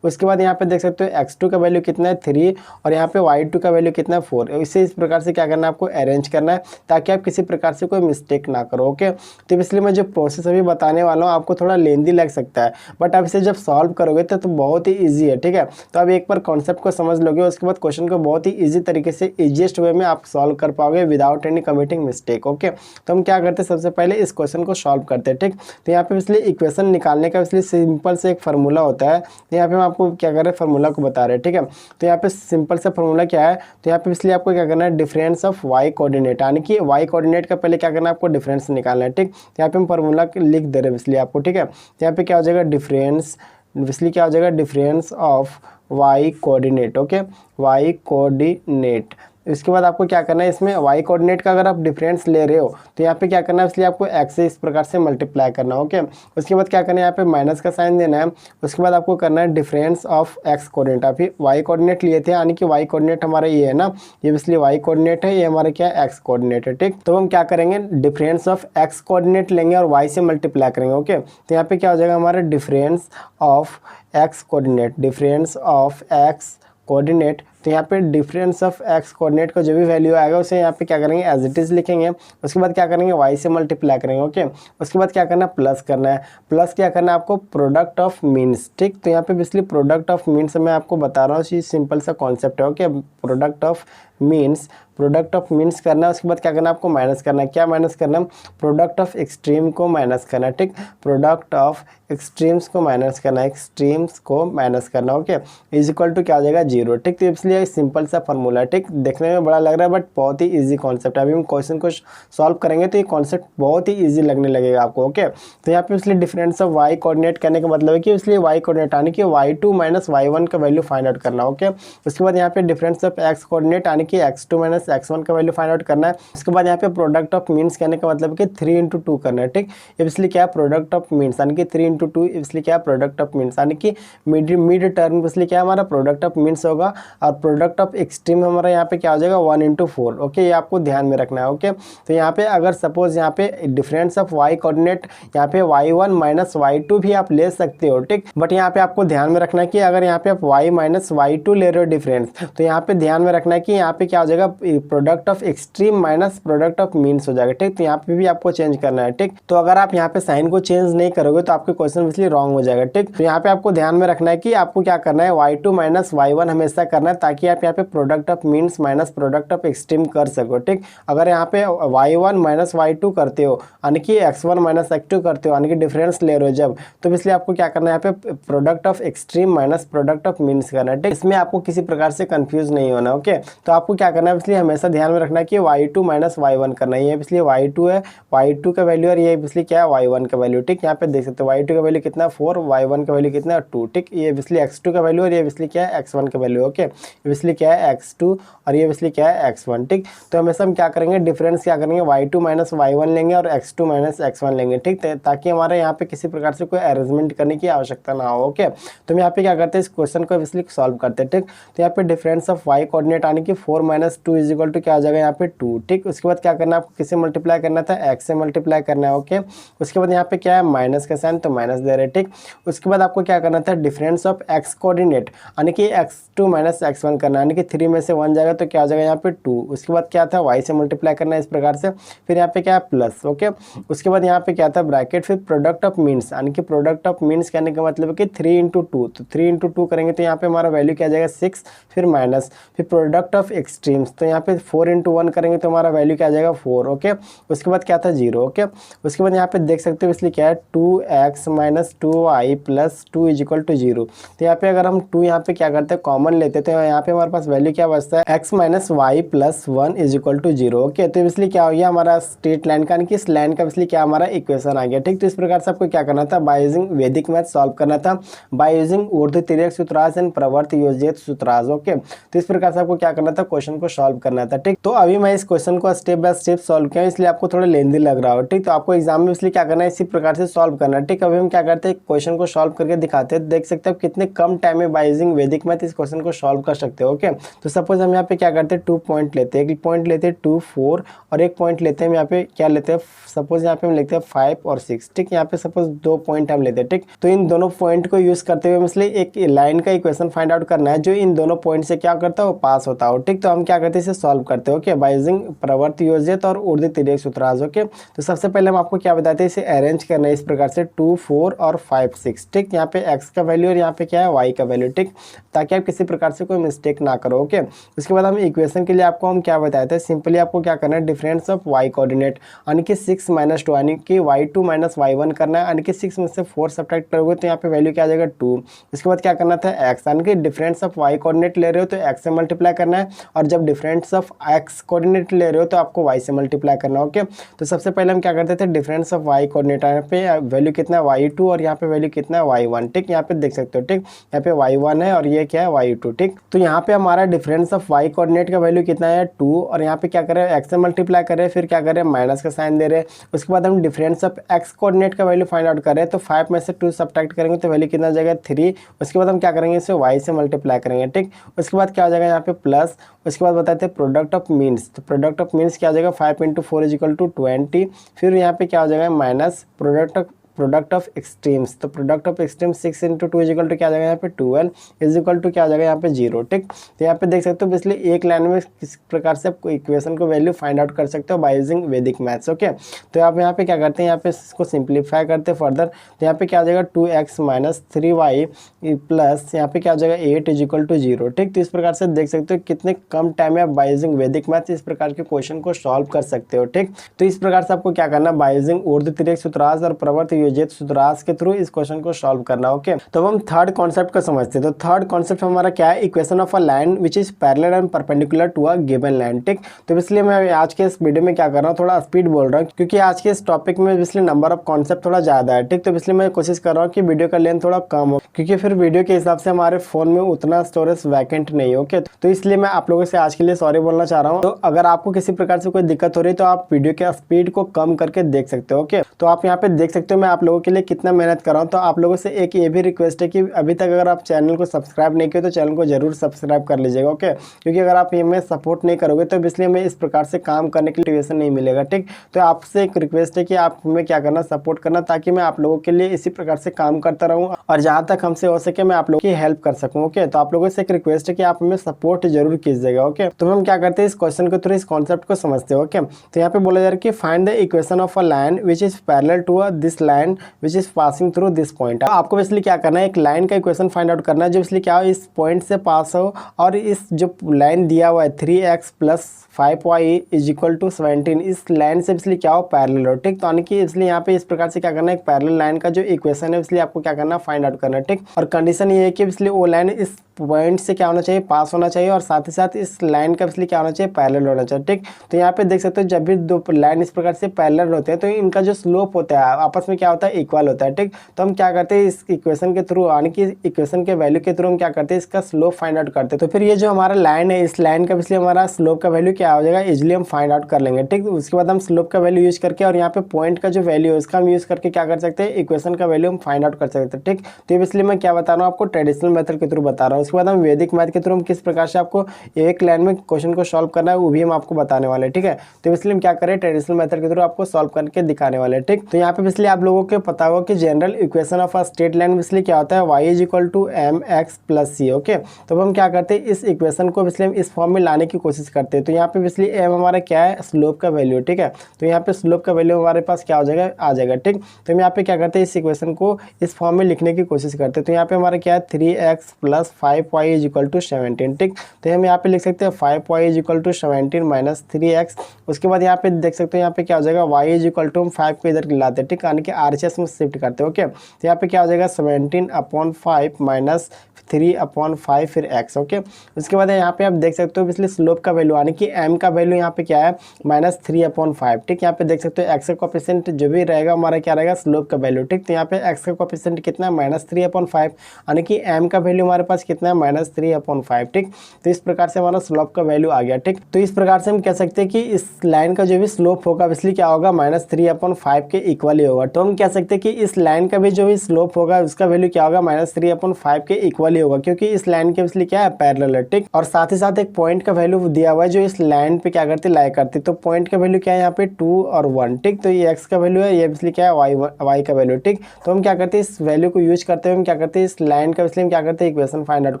उसके बाद यहाँ पे देख सकते हो x2 का वैल्यू कितना है 3 और यहाँ पे y2 का वैल्यू कितना है 4। इसे इस प्रकार से क्या करना है, आपको अरेंज करना है ताकि आप किसी प्रकार से कोई मिस्टेक ना करो, ओके। तो इसलिए मैं जो प्रोसेस अभी बताने वाला हूँ आपको थोड़ा लेंदी लग सकता है, बट आप इसे जब सॉल्व करोगे तो बहुत ही ईजी है, ठीक है। तो आप एक बार कॉन्सेप्ट को समझ लोगे, उसके बाद क्वेश्चन को बहुत ही ईजी तरीके से ईजिएस्ट वे में आप सॉल्व कर पाओगे without any committing mistake, okay. तो हम क्या करते हैं, सबसे पहले इस क्वेश्चन को सॉल्व करते हैं, ठीक। तो यहाँ पे इसलिए इक्वेशन निकालने का इसलिए सिंपल से एक फार्मूला होता है। तो यहाँ पे हम आपको क्या कर रहे हैं, फार्मूला को बता रहे हैं, ठीक है। तो यहाँ पे सिंपल सा फार्मूला क्या है, तो यहाँ पे इसलिए आपको क्या करना है, डिफरेंस ऑफ वाई कोऑर्डिनेट, यानी कि वाई कोऑर्डिनेट का पहले क्या करना है, आपको डिफरेंस निकालना है, ठीक। तो यहाँ पे हम फार्मूला लिख दे रहे हैं इसलिए आपको, ठीक है। तो यहाँ पे क्या हो जाएगा, डिफरेंस, इसलिए क्या हो जाएगा, difference of y coordinate, okay, y coordinate. इसके बाद आपको क्या करना है, इसमें y कोऑर्डिनेट का अगर आप डिफरेंस ले रहे हो तो यहाँ पे क्या करना है, इसलिए आपको x से इस प्रकार से मल्टीप्लाई करना है, ओके। उसके बाद क्या करना है, यहाँ पे माइनस का साइन देना है। उसके बाद आपको करना है डिफरेंस ऑफ x कोऑर्डिनेट। आप y कोऑर्डिनेट लिए थे, यानी कि y कोऑर्डिनेट हमारा ये है ना, ये इसलिए y कोऑर्डिनेट है, ये हमारा क्या है, x कोऑर्डिनेट है, ठीक। तो हम क्या करेंगे, डिफरेंस ऑफ x कोऑर्डिनेट लेंगे और y से मल्टीप्लाई करेंगे, ओके। तो यहाँ पे क्या हो जाएगा, हमारा difference of x coordinate, difference of x coordinate. तो यहाँ पे डिफरेंस ऑफ x कोऑर्डिनेट का जो भी वैल्यू आएगा उसे यहाँ पे क्या करेंगे, एज इट इज़ लिखेंगे। उसके बाद क्या करेंगे, y से मल्टीप्लाई करेंगे, ओके। उसके बाद क्या करना है, प्लस करना है। प्लस क्या करना है आपको, प्रोडक्ट ऑफ मीन्स, ठीक। तो यहाँ पे इसलिए प्रोडक्ट ऑफ मीन्स मैं आपको बता रहा हूँ, ये सिंपल सा कॉन्सेप्ट है, okay. Product of means, product of means करना है। उसके बाद क्या करना है, आपको माइनस करना है। क्या माइनस करना है, प्रोडक्ट ऑफ एक्सट्रीम को माइनस करना है, ठीक। प्रोडक्ट ऑफ एक्सट्रीम्स को माइनस करना है, एक्सट्रीम्स को माइनस करना, ओके। इज इक्वल टू क्या हो जाएगा, 0, ठीक। तो इसलिए इसलिए सिंपल सा फॉर्मूला है, ठीक। देखने में बड़ा लग रहा है बट बहुत ही ईजी कॉन्सेप्ट है। अभी हम क्वेश्चन को सॉल्व करेंगे तो ये कॉन्सेप्ट बहुत ही ईजी लगने लगेगा आपको। ओके, तो यहाँ पे इसलिए डिफरेंस ऑफ वाई कोऑर्डिनेट करने का मतलब है कि इसलिए वाई कोऑर्डिनेट आने की y2 माइनस y1 का वैल्यू फाइंड आउट करना। ओके, उसके बाद यहाँ पे डिफरेंस ऑफ एक्स कोऑर्डिनेट आने की x2 माइनस x1 का वैल्यू फाइंड आउट करना है। उसके बाद यहाँ पे प्रोडक्ट ऑफ मीन्स कहने का मतलब कि 3 इंटू 2 करना है, ठीक। इसलिए क्या प्रोडक्ट ऑफ मीन्स यानी कि 3 इंटू 2, इसलिए क्या प्रोडक्ट ऑफ मीन्स यानी कि मिड टर्म, इसलिए क्या हमारा प्रोडक्ट ऑफ मीन्स होगा। और प्रोडक्ट ऑफ एक्सट्रीम हमारा यहाँ पे क्या हो जाएगा 1 इंटू 4। ओके, ये आपको ध्यान में रखना है। ओके, तो यहाँ पे अगर सपोज यहाँ पे डिफरेंस ऑफ वाई कोऑर्डिनेट यहाँ पे y1 माइनस y2 भी आप ले सकते हो, ठीक। बट यहाँ पे आपको ध्यान में रखना है कि अगर यहाँ पे आप y माइनस y2 ले रहे हो डिफरेंस, तो यहाँ पे ध्यान में रखना है कि यहाँ पे क्या हो जाएगा product of extreme minus product of means हो जाएगा, ठीक। तो यहाँ पे भी आपको चेंज करना है, ठीक। तो अगर आप यहाँ पे साइन को चेंज नहीं करोगे तो आपके क्वेश्चन इसलिए रॉन्ग हो जाएगा, ठीक। तो यहाँ पे आपको ध्यान में रखना है कि आपको क्या करना है y2 माइनस y1 हमेशा करना है, ताकि आप यहाँ पे product of means minus product of extreme कर सको, ठीक। अगर यहाँ पे y1 माइनस y2 करते हो यानी कि x1 माइनस x2 करते हो यानी कि डिफरेंस ले रहे हो जब, तो इसलिए आपको क्या करना है यहाँ पे product of extreme minus product of means करना है, ठीक। इसमें आपको किसी प्रकार से कंफ्यूज नहीं होना। ओके, तो आपको क्या करना है इसलिए हमेशा ध्यान में रखना है कि y2 माइनस y1 करना है। ये इसलिए y2 है, y2 का वैल्यू और ये इसलिए क्या है y1 का वैल्यू, ठीक। यहाँ पे देख सकते हो y2 का वैल्यू कितना 4, y1 का वैल्यू कितना 2, ठीक। ये इसलिए x2 का वैल्यू और ये इसलिए क्या है x1 का वैल्यू। ओके, इसलिए क्या है x2 और ये इसलिए क्या है x1, ठीक। तो हमेशा हम क्या करेंगे डिफरेंस क्या करेंगे y2 माइनस y1 लेंगे और x2 माइनस x1 लेंगे, ठीक, ताकि हमारे यहाँ पे किसी प्रकार से कोई अरेंजमेंट करने की आवश्यकता ना हो। ओके, तो हम यहाँ पे क्या करते हैं इस क्वेश्चन को इसलिए सॉल्व करते हैं, ठीक। तो यहाँ पे डिफरेंस ऑफ y कोऑर्डिनेट आने की 4 माइनस 2 इज इक्वल टू क्या आ जाएगा यहाँ पे 2, ठीक। उसके बाद क्या करना है आपको किससे मल्टीप्लाई करना था x से मल्टीप्लाई करना है। ओके, उसके बाद यहाँ पे क्या है माइनस का साइन तो माइनस दे रहे हैं, ठीक। उसके बाद आपको क्या करना था डिफरेंस ऑफ x कोऑर्डिनेट यानी कि x2 माइनस x1 करना है, यानी कि 3 में से 1 जाएगा तो क्या आ जाएगा यहाँ पे 2। उसके बाद क्या था y से मल्टीप्लाई करना है इस प्रकार से, फिर यहाँ पे क्या है प्लस। ओके, उसके बाद यहाँ पे क्या था ब्रैकेट, फिर प्रोडक्ट ऑफ मीन्स यानी कि प्रोडक्ट ऑफ मीन्स कहने का मतलब है कि 3 इंटू 2, तो 3 इंटू 2 करेंगे तो यहाँ पे हमारा वैल्यू क्या आ जाएगा 6, फिर माइनस, फिर प्रोडक्ट ऑफ एक्सट्रीम्स तो यहाँ पे 4 इंटू 1 करेंगे तो हमारा वैल्यू क्या आ जाएगा 4। ओके, उसके बाद क्या था 0। ओके, उसके बाद यहाँ पे देख सकते हो इसलिए क्या है 2x minus 2y plus 2 is equal to 0। तो यहाँ पे अगर हम 2 यहाँ पे क्या करते हैं कॉमन लेते हैं तो यहाँ पे हमारे पास वैल्यू क्या बचता है x minus y plus 1 is equal to 0। Okay, तो इसलिए क्या हो गया हमारा स्ट्रेट लाइन का, इस लाइन का इसलिए क्या हमारा इक्वेशन आ गया, ठीक। तो इस प्रकार से आपको क्या करना था बाय यूजिंग वैदिक मैथ सॉल्व करना था, बाय यूजिंग ऊर्ध्वतिर्यक सूत्रांश एंड प्रवर्त योजित सूत्रांश। ओके, तो इस प्रकार से आपको क्या करना था क्वेश्चन को सॉल्व करना था, ठीक। तो अभी मैं इस क्वेश्चन को स्टेप बाय स्टेप सॉल्व किया इसलिए आपको थोड़ा लेंदी लग रहा हो, ठीक। तो आपको एग्जाम में इसलिए क्या करना है इसी प्रकार से सॉल्व करना है, ठीक। अभी हम क्या करते हैं क्वेश्चन को सॉल्व करके दिखाते हैं, देख सकते हो कितने कम टाइम में बाय यूजिंग वैदिक मैथ इस क्वेश्चन को सॉल्व कर सकते हो। ओके, तो सपोज हम यहाँ पे क्या करते हैं 2 पॉइंट लेते हैं, एक पॉइंट लेते हैं 2 4 और एक पॉइंट लेते हैं हम यहाँ पे क्या लेते हैं सपोज यहाँ पे हम लिखते हैं 5 और 6, ठीक। यहाँ पे सपोज 2 पॉइंट हम लेते हैं, ठीक। तो इन दोनों पॉइंट को यूज करते हुए इसलिए एक लाइन का इक्वेशन फाइंड आउट करना है जो इन दोनों पॉइंट से क्या करता है वो पास होता हो, ठीक। तो हम क्या करते हैं इसे सॉल्व करते हैं। ओके, बाय यूजिंग प्रवर्त योजित और ऊर्ध्वतिर्यक सूत्रांश। ओके, तो सबसे पहले हम आपको क्या बताते हैं इसे अरेंज करना है इस प्रकार से 2 4 और 5 6, ठीक। यहाँ पे x का वैल्यू और यहाँ पे क्या है y का वैल्यू, ठीक, ताकि आप किसी प्रकार से कोई मिस्टेक ना करो। ओके, उसके बाद हम इक्वेशन के लिए आपको हम क्या बताए थे सिंपली आपको क्या करना है डिफरेंस ऑफ y कोऑर्डिनेट यानी कि 6 माइनस 2 यानी कि y2 माइनस y1 करना है, यानी कि 6 में से 4 सब्ट्रैक्ट करोगे तो यहाँ पे वैल्यू क्या आ जाएगा 2। इसके बाद क्या करना था x यानी कि डिफरेंस ऑफ y कोऑर्डिनेट ले रहे हो तो x से मल्टीप्लाई करना है, और जब डिफरेंस ऑफ x कोऑर्डिनेट ले रहे हो तो आपको y से मल्टीप्लाई करना है। ओके, तो सबसे पहले हम क्या करते थे डिफरेंस ऑफ y कोऑर्डिनेट, यहाँ पे वैल्यू कितना है y2 और यहाँ पे वैल्यू कितना है y1, ठीक। यहाँ पे देख सकते हो, ठीक, यहाँ पे y1 है और ये क्या है y2, ठीक। तो यहाँ पे हमारा डिफरेंस ऑफ y कोऑर्डिनेट का वैल्यू कितना है 2 और यहाँ पे क्या करें x से मल्टीप्लाई करें, फिर क्या करें माइनस का साइन दे रहे हैं। उसके बाद हम डिफरेंस ऑफ x कोऑर्डिनेट का वैल्यू फाइंड आउट करें तो 5 में से 2 सब्ट्रैक्ट करेंगे तो वैल्यू कितना जाएगा 3। उसके बाद हम क्या करेंगे इसे y से मल्टीप्लाई करेंगे, ठीक। उसके बाद क्या हो जाएगा यहाँ पे प्लस, उसके बाद बताते हैं प्रोडक्ट ऑफ मीन्स, तो प्रोडक्ट ऑफ मीन्स क्या हो जाएगा 5 इंटू 4 इज इक्वल टू 20, फिर यहाँ पे क्या हो जाएगा माइनस प्रोडक्ट ऑफ एक्सट्रीम्स, तो product of extreme 6 into 2 is equal to क्या आ जाएगा यहाँ पे 12 इज इक्वल टू क्या आ जाएगा यहाँ पे 0, ठीक। तो यहाँ पे देख सकते हो इसलिए एक लाइन में किस प्रकार से आप इक्वेशन को वैल्यू फाइंड आउट कर सकते हो बाय यूजिंग वैदिक मैथ्स। ओके, तो आप यहाँ पे क्या करते हैं यहाँ पे इसको सिंप्लीफाई करते हैं फर्दर, तो यहाँ पे क्या आ जाएगा 2x माइनस 3y प्लस यहाँ पे क्या आ जाएगा 8 इज इक्वल टू 0, ठीक। तो इस प्रकार से देख सकते हो कितने कम टाइम में आप बाय यूजिंग वैदिक मैथ्स इस प्रकार के क्वेश्चन को सॉल्व कर सकते हो, ठीक। तो इस प्रकार से आपको क्या करना बाय यूजिंग ऊर्ध्वतिर्यक सूत्रांश और प्रवर्त योजित सूत्रराज के थ्रू इस क्वेश्चन को सॉल्व करना। ओके, तो अब हम थर्ड कॉन्सेप्ट को समझते हैं। तो थर्ड कॉन्सेप्ट हमारा क्या है, equation of a line which is parallel and perpendicular to a given line. ठीक, तो इसलिए मैं आज के इस वीडियो में क्या कर रहा हूँ, थोड़ा स्पीड बोल रहा हूँ क्योंकि आज के इस टॉपिक में इसलिए नंबर ऑफ कॉन्सेप्ट थोड़ा ज्यादा है। ठीक, तो इसलिए मैं कोशिश कर रहा हूँ कि वीडियो का लेंथ थोड़ा कम हो क्योंकि फिर वीडियो के हिसाब से हमारे फोन में उतना स्टोरेज वैकेंट नहीं। ओके, तो इसलिए मैं आप लोगों से आज के लिए सॉरी बोलना चाह रहा हूँ। तो अगर आपको किसी प्रकार से कोई दिक्कत हो रही है तो आप वीडियो के स्पीड को कम करके देख सकते हो। ओके, तो आप यहाँ पे देख सकते हो मैं आप लोगों के लिए कितना मेहनत कर रहा हूँ। तो आप लोगों से एक ये भी रिक्वेस्ट है कि अभी तक अगर आप चैनल को सब्सक्राइब नहीं किए तो चैनल को जरूर सब्सक्राइब कर लीजिएगा। ओके, क्योंकि अगर आप ये में सपोर्ट नहीं करोगे तो इसलिए हमें इस प्रकार से काम करने के लिए मोटिवेशन नहीं मिलेगा। ठीक, तो आपसे एक रिक्वेस्ट है कि आप हमें क्या करना, सपोर्ट करना, ताकि मैं आप लोगों के लिए इसी प्रकार से काम करता रहूँ और जहाँ तक हमसे हो सके मैं आप लोगों की हेल्प कर सकूँ। ओके, तो आप लोगों से एक रिक्वेस्ट है कि आप हमें सपोर्ट जरूर कीजिएगा। ओके, तो हम क्या करते हैं, इस क्वेश्चन के थ्रू इस कॉन्सेप्ट को समझते हैं। ओके, तो यहाँ पे बोला जा रहा है कि find the equation of a line which is parallel to this line which is passing through this point. आपको इसलिए क्या करना है, एक लाइन का इक्वेशन फाइंड आउट करना है जो इसलिए क्या हो, इस पॉइंट से पास हो और इस जो लाइन दिया हुआ है 3x + 5y is equal to 17, इस लाइन से इसलिए क्या हो, पैरेलल हो। ठीक, तो यानी कि इसलिए यहाँ पे इस प्रकार से क्या करना है, एक पैरेलल लाइन का जो इक्वेशन है इसलिए आपको क्या करना, फाइंड आउट करना है। ठीक, और कंडीशन ये है कि इसलिए वो लाइन इस पॉइंट से क्या होना चाहिए, पास होना चाहिए और साथ ही साथ इस लाइन का इसलिए क्या होना चाहिए, पैरेलल होना चाहिए। ठीक, तो यहाँ पे देख सकते हो जब भी दो लाइन इस प्रकार से पैरेलल होते हैं तो इनका जो स्लोप होता है आपस में क्या होता है, इक्वल होता है। ठीक, तो हम क्या करते हैं, इस इक्वेशन के थ्रू यानी कि इक्वेशन के वैल्यू के थ्रू हम क्या करते हैं, इसका स्लोप फाइंड आउट करते हैं। तो फिर ये जो हमारा लाइन है, इस लाइन का इसलिए हमारा स्लोप का वैल्यू क्या हो जाएगा, इजिली हम फाइंड आउट कर लेंगे। ठीक, उसके बाद हम स्लोप का वैल्यू यूज करके और यहाँ पे पॉइंट का जो वैल्यू है उसका हम यूज करके क्या कर सकते हैं, इक्वेशन का वैल्यू हम फाइंड आउट कर सकते हैं। ठीक, तो इसलिए मैं क्या बता रहा हूँ आपको, ट्रेडिशनल मेथड के थ्रू बता रहा हूँ। उसके बाद हम वैदिक मैथ के थ्रू हम किस प्रकार से आपको एक लाइन में क्वेश्चन को सॉल्व करना है वो भी हम आपको बताने वाले हैं। ठीक है, तो इसलिए हम क्या करें, ट्रेडिशनल मेथड के थ्रू आपको सॉल्व करके दिखाने वाले हैं। ठीक, तो यहाँ पे इसलिए आप लोगों को पता होगा कि general equation of a straight line इसलिए क्या होता है, y is equal to mx + c। Okay, तो हम क्या करते हैं, इस इक्वेशन को इसलिए हम इस फॉर्म में लाने की कोशिश करते हैं। तो यहाँ पे इसलिए m हमारा क्या है, स्लोप का वैल्यू। ठीक है, तो यहाँ पे स्लोप का वैल्यू हमारे पास क्या हो जाएगा, आ जाएगा। ठीक, तो हम यहाँ पे क्या करते हैं, इस इक्वेशन को इस फॉर्म में लिखने की कोशिश करते हैं। तो यहाँ पे हमारा क्या है, 3x + 5y is equal to 17। ठीक, तो हम यहाँ पे लिख सकते हैं 5y is equal to 17 - 3x। उसके बाद यहाँ पे देख सकते हो यहाँ पे क्या हो जाएगा, y इज इक्वल टू हम 5 को इधर लाते हैं। ठीक, यानी कि RHS में शिफ्ट करते हैं। ओके, तो यहाँ पे क्या हो जाएगा, 17/5 - 3/5 फिर x। ओके, उसके बाद यहाँ पे आप देख सकते हो इसलिए स्लोप का वैल्यू यानी कि m का वैल्यू यहाँ पे क्या है, -3/5। ठीक, यहाँ पे देख सकते हो x का कोएफिशिएंट जो भी रहेगा हमारा क्या रहेगा, स्लोप का वैल्यू। ठीक, तो यहाँ पे x का कोएफिशिएंट कितना है, -3/5 यानी कि m का वैल्यू हमारे पास कितना है, -3/5। ठीक, तो इस प्रकार से हमारा स्लोप का वैल्यू आ गया। ठीक, तो इस प्रकार से हम कह सकते हैं कि इस लाइन का जो भी स्लोप होगा इसलिए क्या होगा, -3/5 के इक्वल ही होगा। तो हम कह सकते हैं कि इस लाइन का भी जो भी स्लोप होगा उसका वैल्यू क्या होगा, -3/5 के इक्वल ही होगा क्योंकि इस लाइन के इसलिए क्या है, पैरेलल है। ठीक, और साथ ही साथ एक पॉइंट का वैल्यू दिया हुआ है जो इस लाइन पे क्या करती लाई करती, तो पॉइंट का वैल्यू क्या है यहाँ पे 2 और 1। ठीक, तो ये x का वैल्यू है, ये इसलिए क्या है, y का वैल्यू। ठीक, तो हम क्या करते हैं, इस वैल्यू को यूज करते हुए हम क्या करते हैं, इस लाइन का इसलिए हम क्या करते हैं, इक्वेशन फाइंड आउट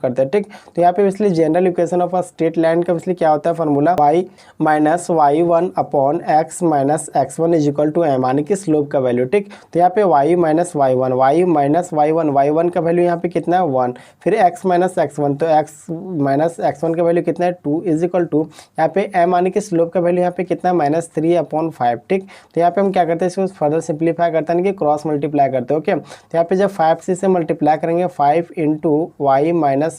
करते हैं। ठीक, तो यहाँ पे इसलिए general equation of a straight line का इसलिए क्या होता है, formula y - y1/x - x1 is equal to m, यानी कि स्लोप का वैल्यू। ठीक, तो यहाँ पे y - y1 का वैल्यू यहाँ पे कितना है, 1, फिर x - x1, तो x - x1 का वैल्यू कितना है, 2 इज इक्वल टू यहाँ पे m यानी कि स्लोप का वैल्यू यहाँ पे कितना है, -3/5। ठीक, तो यहाँ पे हम क्या करते हैं, इसको फर्दर सिंप्लीफाई करते हैं कि क्रॉस मल्टीप्लाई करते हैं। ओके, तो यहाँ पे जब 5 से मल्टीप्लाई करेंगे, 5 × y -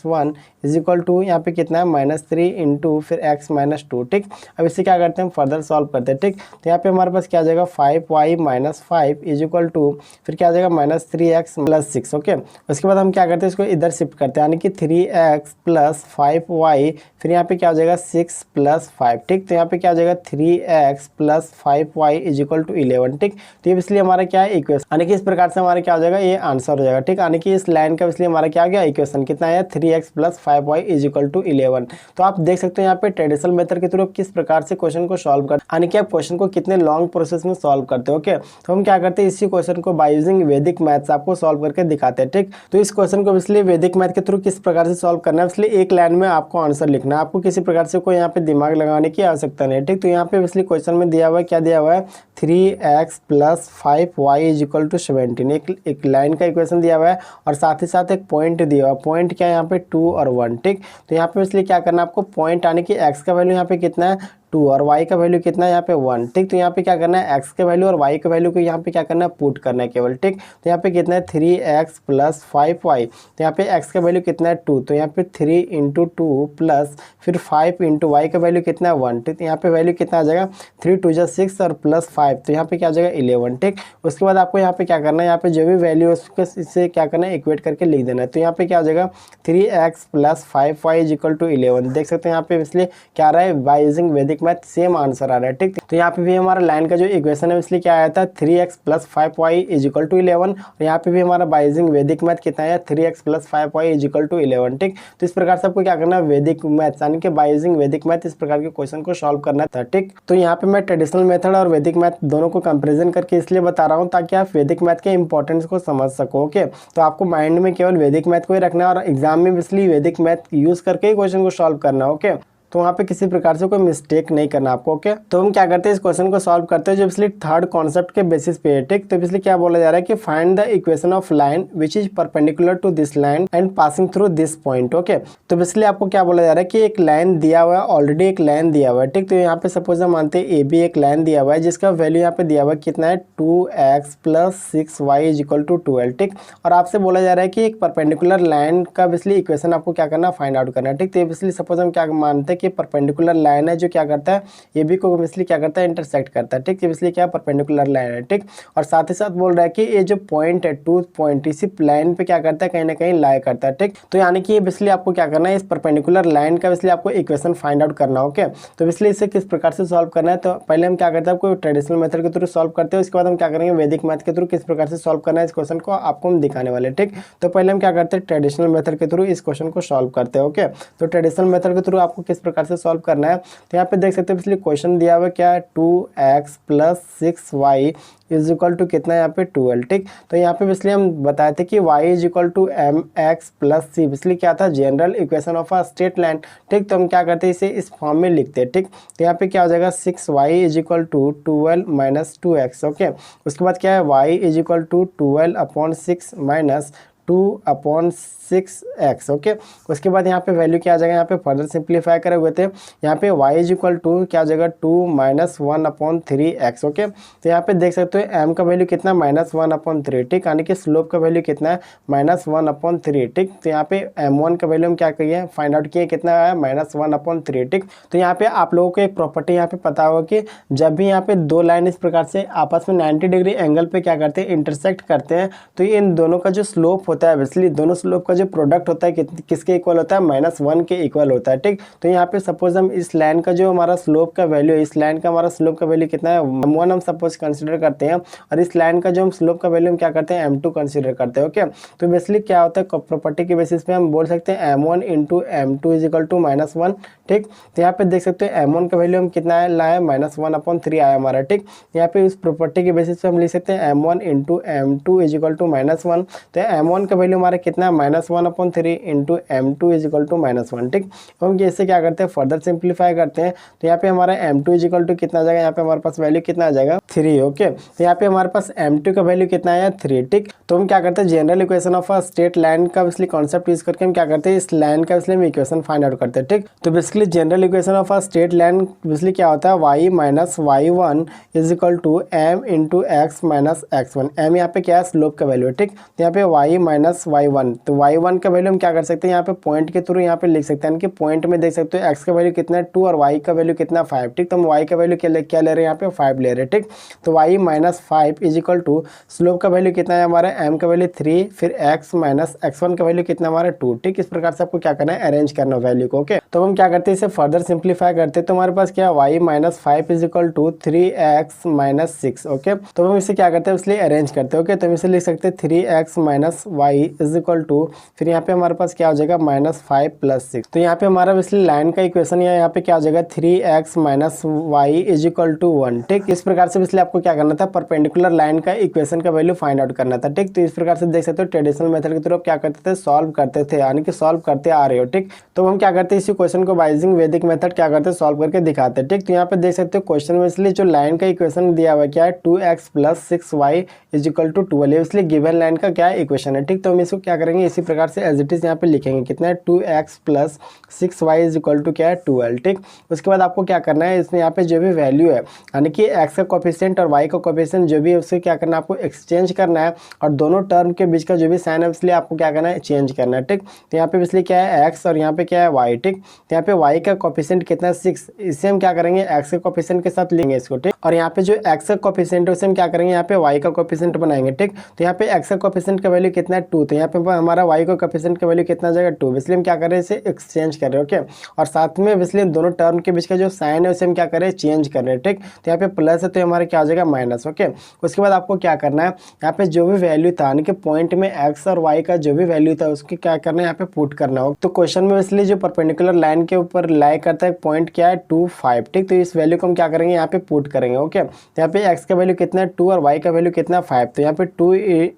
1 इज इक्वल टू यहाँ पे कितना है, -3 × फिर x - 2। ठीक, अब इससे क्या करते हैं, हम फर्दर सॉल्व करते हैं। ठीक, तो यहाँ पे हमारे पास क्या आ जाएगा, 5y - 5 इज इक्वल टू फिर क्या आ जाएगा, -3x + 6। ओके, उसके बाद हम क्या करते हैं, इसको इधर शिफ्ट करते हैं यानी कि 3x + 5y, फिर यहाँ पे क्या हो जाएगा, 6 + 5। ठीक, तो यहाँ पे क्या हो जाएगा, 3x + 5y is equal to 11। ठीक, तो ये इसलिए हमारा क्या है, इक्वेशन, यानी कि इस प्रकार से हमारा क्या हो जाएगा, ये आंसर हो जाएगा। ठीक, यानी कि इस लाइन का इसलिए हमारा क्या हो गया, इक्वेशन कितना है, 3x + 5y is equal to 11। तो आप देख सकते हो यहाँ पे ट्रेडिशनल मेथड के थ्रू किस प्रकार से क्वेश्चन को सॉल्व कर, यानी कि आप क्वेश्चन को कितने लॉन्ग प्रोसेस में सॉल्व करते हो। ओके, तो हम क्या करते हैं, इसी क्वेश्चन को बाय यूजिंग वैदिक मैथ्स आपको सॉल्व करके दिखाते हैं। ठीक, तो इस क्वेश्चन को इसलिए वैदिक मैथ के थ्रू किस प्रकार से सॉल्व करना है, इसलिए एक लाइन में आपको आंसर लिखना है, आपको किसी प्रकार से कोई यहाँ पे दिमाग लगाने की आवश्यकता नहीं है। ठीक, तो यहाँ पे इसलिए क्वेश्चन में दिया हुआ है, क्या दिया हुआ है, 3x + 5y is equal to 17, एक लाइन का इक्वेशन दिया हुआ है और साथ ही साथ एक पॉइंट दिया हुआ है, पॉइंट क्या है यहाँ पे 2 और 1। ठीक, तो यहाँ पे इसलिए क्या करना है आपको, पॉइंट आने की x का वैल्यू यहाँ पे कितना है, 2 और y का वैल्यू कितना है यहाँ पे 1। ठीक, तो यहाँ पे क्या करना है, x के वैल्यू और y के वैल्यू को यहाँ पे क्या करना है, पुट करना है केवल। ठीक, तो यहाँ पे कितना है 3x प्लस 5y, तो यहाँ पे x का वैल्यू कितना है 2, तो यहाँ पे 3 इंटू 2 प्लस फिर 5 इंटू वाई का वैल्यू कितना है 1। ठीक, तो यहाँ पे वैल्यू कितना आ जाएगा 3 2 जा 6 और प्लस 5, तो यहाँ पे क्या आ जाएगा 11। ठीक, उसके बाद आपको यहाँ पे क्या करना है, यहाँ पे जो भी वैल्यू है उसको इससे क्या करना है, इक्वेट करके लिख देना है। तो यहाँ पे क्या आ जाएगा 3x plus 5y is equal to 11। देख सकते हैं यहाँ पे इसलिए क्या आ रहा है, बाय यूजिंग वैदिक मैथ सेम आंसर आ रहा है। ठीक, तो यहाँ पे भी हमारा लाइन का जो इक्वेशन है इसलिए क्या आया था 3x plus 5y is equal to 11, और यहाँ पे भी हमारा बाय यूजिंग वैदिक मैथ कितना है 3x plus 5y is equal to 11। ठीक, तो इस प्रकार से आपको क्या करना है, वैदिक मैथ यानी कि बाय यूजिंग वैदिक मैथ इस प्रकार के क्वेश्चन को सॉल्व करना था। ठीक, तो यहाँ पे मैं ट्रेडिशनल मेथड और वैदिक मैथ दोनों को कंपैरिजन करके इसलिए बता रहा हूँ ताकि आप वैदिक मैथ के इंपॉर्टेंस को समझ सको। ओके, तो आपको माइंड में केवल वैदिक मैथ को ही रखना है और एग्जाम में इसलिए वैदिक मैथ यूज करके ही क्वेश्चन को सॉल्व करना है। ओके, तो वहाँ पे किसी प्रकार से कोई मिस्टेक नहीं करना आपको। ओके, तो हम क्या करते हैं, इस क्वेश्चन को सॉल्व करते हैं जो इसलिए थर्ड कॉन्सेप्ट के बेसिस पे है। ठीक, तो इसलिए क्या बोला जा रहा है कि find the equation of line which is perpendicular to this line and passing through this point. Okay, तो इसलिए आपको क्या बोला जा रहा है कि एक लाइन दिया हुआ है, ऑलरेडी एक लाइन दिया हुआ है। ठीक, तो यहाँ पे सपोज हम मानते हैं ए बी एक लाइन दिया हुआ है जिसका वैल्यू यहाँ पे दिया हुआ है कितना है 2x plus 6y is equal to 12। ठीक, और आपसे बोला जा रहा है कि एक परपेंडिकुलर लाइन का इसलिए इक्वेशन आपको क्या करना, फाइंड आउट करना है। ठीक, तो इसलिए सपोज हम क्या मानते हैं कि परपेंडिकुलर लाइन है जो क्या करता है, ए बी को इसलिए क्या करता है, इंटरसेक्ट करता है। ठीक, इसलिए क्या परपेंडिकुलर लाइन है। ठीक, और साथ ही साथ बोल रहा है कि ये जो पॉइंट है 2 पॉइंट इसी लाइन पे क्या करता है, कहीं ना कहीं लाई करता है। ठीक, तो यानी कि इसलिए आपको क्या करना है, इस परपेंडिकुलर लाइन का इसलिए आपको इक्वेशन फाइंड आउट करना। ओके, तो इसलिए इसे किस प्रकार से सॉल्व करना है, तो पहले हम क्या करते हैं, आपको ट्रेडिशनल मेथड के थ्रू सॉल्व करते हैं, उसके बाद हम क्या करेंगे वैदिक मैथ के थ्रू किस प्रकार से सॉल्व करना है इस क्वेश्चन को आपको हम दिखाने वाले। ठीक, तो पहले हम क्या करते हैं, ट्रेडिशनल मेथड के थ्रू इस क्वेश्चन को सॉल्व करते हैं। ओके, तो ट्रेडिशनल मेथड के थ्रू आपको किस प्रकार से सॉल्व करना है, तो यहाँ पे देख सकते हो इसलिए क्वेश्चन दिया हुआ क्या है 2x plus 6y is equal to कितना है यहाँ पे 12। ठीक, तो यहाँ पे इसलिए हम बताए थे कि y is equal to mx plus c, इसलिए क्या था general equation of a straight line. ठीक, तो हम क्या करते हैं इसे इस फॉर्म में लिखते हैं। ठीक, तो यहाँ पे क्या हो जाएगा 6y is equal to 12 minus 2x। Okay, उसके बाद क्या है y is equal to 12 upon 6 minus 2/6x। Okay, उसके बाद यहाँ पे वैल्यू क्या आ जाएगा, यहाँ पे फर्दर सिंप्लीफाई करे हुए थे, यहाँ पे y इज इक्वल टू क्या आ जाएगा 2 माइनस 1/3x। ओके, तो यहाँ पे देख सकते हो m का वैल्यू कितना -1/3। ठीक, यानी कि स्लोप का वैल्यू कितना है -1/3। ठीक, तो यहाँ पे m1 का वैल्यू हम क्या किए फाइंड आउट किए, कितना आया -1/3। ठीक, तो यहाँ पे आप लोगों को एक प्रॉपर्टी यहाँ पे पता होगा कि जब भी यहाँ पे दो लाइन इस प्रकार से आपस में 90 डिग्री एंगल पे क्या करते हैं, इंटरसेक्ट करते हैं, तो इन दोनों का जो स्लोप होता है, इसलिए दोनों स्लोप का जो प्रोडक्ट होता है किसके इक्वल होता है, -1 के इक्वल होता है। ठीक, तो यहाँ पे सपोज हम इस लाइन का जो हमारा स्लोप का वैल्यू है, इस लाइन का हमारा स्लोप का वैल्यू कितना है m1 हम सपोज कंसीडर करते हैं, और इस लाइन का जो हम स्लोप का वैल्यू हम क्या करते हैं m2 कंसीडर करते हैं। ओके, तो बेसिकली क्या होता है, प्रॉपर्टी के बेसिस पे हम बोल सकते हैं m1 into m2 is equal to -1। ठीक, तो यहाँ पे देख सकते हैं m1 का वैल्यू हम कितना है लाए -1/3 आया हमारा। ठीक, यहाँ पे उस प्रॉपर्टी के बेसिस पे हम लिख सकते हैं m1 into m2 is equal to -1, तो m1 का वैल्यू हमारा कितना है -1/3 into m2 is equal to -1। ठीक, हम इससे क्या करते हैं फर्दर सिंप्लीफाई करते हैं, तो यहाँ पे हमारा m2 इज इक्वल टू कितना आ जाएगा, यहाँ पे हमारे पास वैल्यू कितना आ जाएगा 3। ओके, तो यहाँ पे हमारे पास m2 का वैल्यू कितना आया 3। ठीक, तो हम क्या करते हैं general equation of a straight line का इसलिए कॉन्सेप्ट यूज करके हम क्या करते हैं इस लाइन का इसलिए हम इक्वेशन फाइंड आउट करते हैं। ठीक, तो basically general equation of a straight line basically क्या होता है y minus y1 is equal to m into x minus x1। m यहाँ पे क्या है स्लोप का वैल्यू है। ठीक, तो यहाँ पे y माइनस y1, तो y1 का वैल्यू हम क्या कर सकते हैं यहाँ पे पॉइंट के थ्रू यहाँ पे लिख सकते हैं कि पॉइंट में देख सकते हो x का वैल्यू कितना है 2 और y का वैल्यू कितना 5। ठीक, तो हम y का वैल्यू क्या ले रहे हैं यहाँ पे 5 ले रहे हैं। ठीक, तो y minus 5 is equal to slope का वैल्यू कितना है हमारा m का वैल्यू 3, फिर x माइनस x1 का वैल्यू कितना हमारा 2। ठीक, इस प्रकार से आपको क्या करना है अरेंज करना वैल्यू को। ओके, तो हम क्या करते हैं इसे फर्दर सिंप्लीफाई करते हैं, तो हमारे पास क्या y minus 5 is equal to 3x minus 6। Okay, तो हम इसे क्या करते हैं इसलिए अरेंज करते हैं। ओके, तो हम इसे लिख सकते हैं 3x minus y is equal to, फिर यहाँ पे हमारे पास क्या हो जाएगा -5 प्लस 6। तो यहाँ पे हमारा इसलिए लाइन का इक्वेशन यहाँ पे क्या हो जाएगा 3x minus y is equal to 1। ठीक, इस प्रकार से इसलिए आपको क्या करना था परपेंडिकुलर लाइन का इक्वेशन का वैल्यू फाइंड आउट करना था। ठीक, तो इस प्रकार से देख सकते हो ट्रेडिशनल मेथड के थ्रू क्या करते थे सॉल्व करते थे, यानी कि सॉल्व करते आ रहे हो। ठीक, तो हम क्या करते हैं इसी क्वेश्चन को बाय यूजिंग वैदिक मेथड क्या करते हैं सॉल्व करके दिखाते हैं। ठीक, तो यहाँ पे देख सकते हो क्वेश्चन में इसलिए जो लाइन का इक्वेशन दिया हुआ क्या है 2x plus 6y is equal to 12, इसलिए गिवन लाइन का क्या है इक्वेशन है। ठीक, ठीक। तो हम इसको क्या करेंगे, इसी प्रकार से एज इट इज़ यहाँ पे लिखेंगे, कितना है 2x plus 6y is equal to क्या है 12, ठीक। उसके बाद आपको क्या करना है, इसमें यहाँ पे जो भी वैल्यू है यानी कि x का कोफिशिएंट और y का कोफिशिएंट जो भी है उससे क्या करना है, आपको एक्सचेंज करना है और दोनों टर्म के बीच का जो भी साइन है इसलिए आपको क्या करना है, चेंज करना है, ठीक। तो यहाँ पे इसलिए क्या है x और यहाँ पे क्या है y, ठीक। तो यहाँ पे y का कोफिशिएंट कितना है 6, इससे हम क्या करेंगे x के कोफिशिएंट के साथ लेंगे इसको, ठीक। और यहाँ पे जो x का कोफिशिएंट है उसे हम क्या करेंगे, यहाँ पे y का कोफिशिएंट बनाएंगे, ठीक। तो यहाँ पे x का कोफिशिएंट का वैल्यू कितना है 2, तो यहाँ पे हमारा y का कोफिशिएंट का वैल्यू कितना जाएगा 2, इसलिए हम क्या कर रहे हैं, इसे एक्सचेंज कर रहे हैं, ओके। और साथ में इसलिए दोनों टर्म के बीच का जो साइन है उसे हम क्या कर रहे हैं, चेंज कर रहे हैं, ठीक। तो यहाँ पे प्लस है तो हमारा क्या हो जाएगा माइनस, ओके। उसके बाद आपको क्या करना है, यहाँ पे जो भी वैल्यू था यानी कि पॉइंट में x और y का जो भी वैल्यू था उसकी क्या करना है, यहाँ पे पुट करना हो। तो क्वेश्चन में इसलिए जो परपेंडिकुलर लाइन के ऊपर लाई करता है पॉइंट क्या है 2, 5, ठीक। तो इस वैल्यू को हम क्या करेंगे, यहाँ पे पुट करेंगे, ओके। तो यहाँ पे x का वैल्यू कितना है 2 और y का वैल्यू कितना 5, तो यहाँ पे 2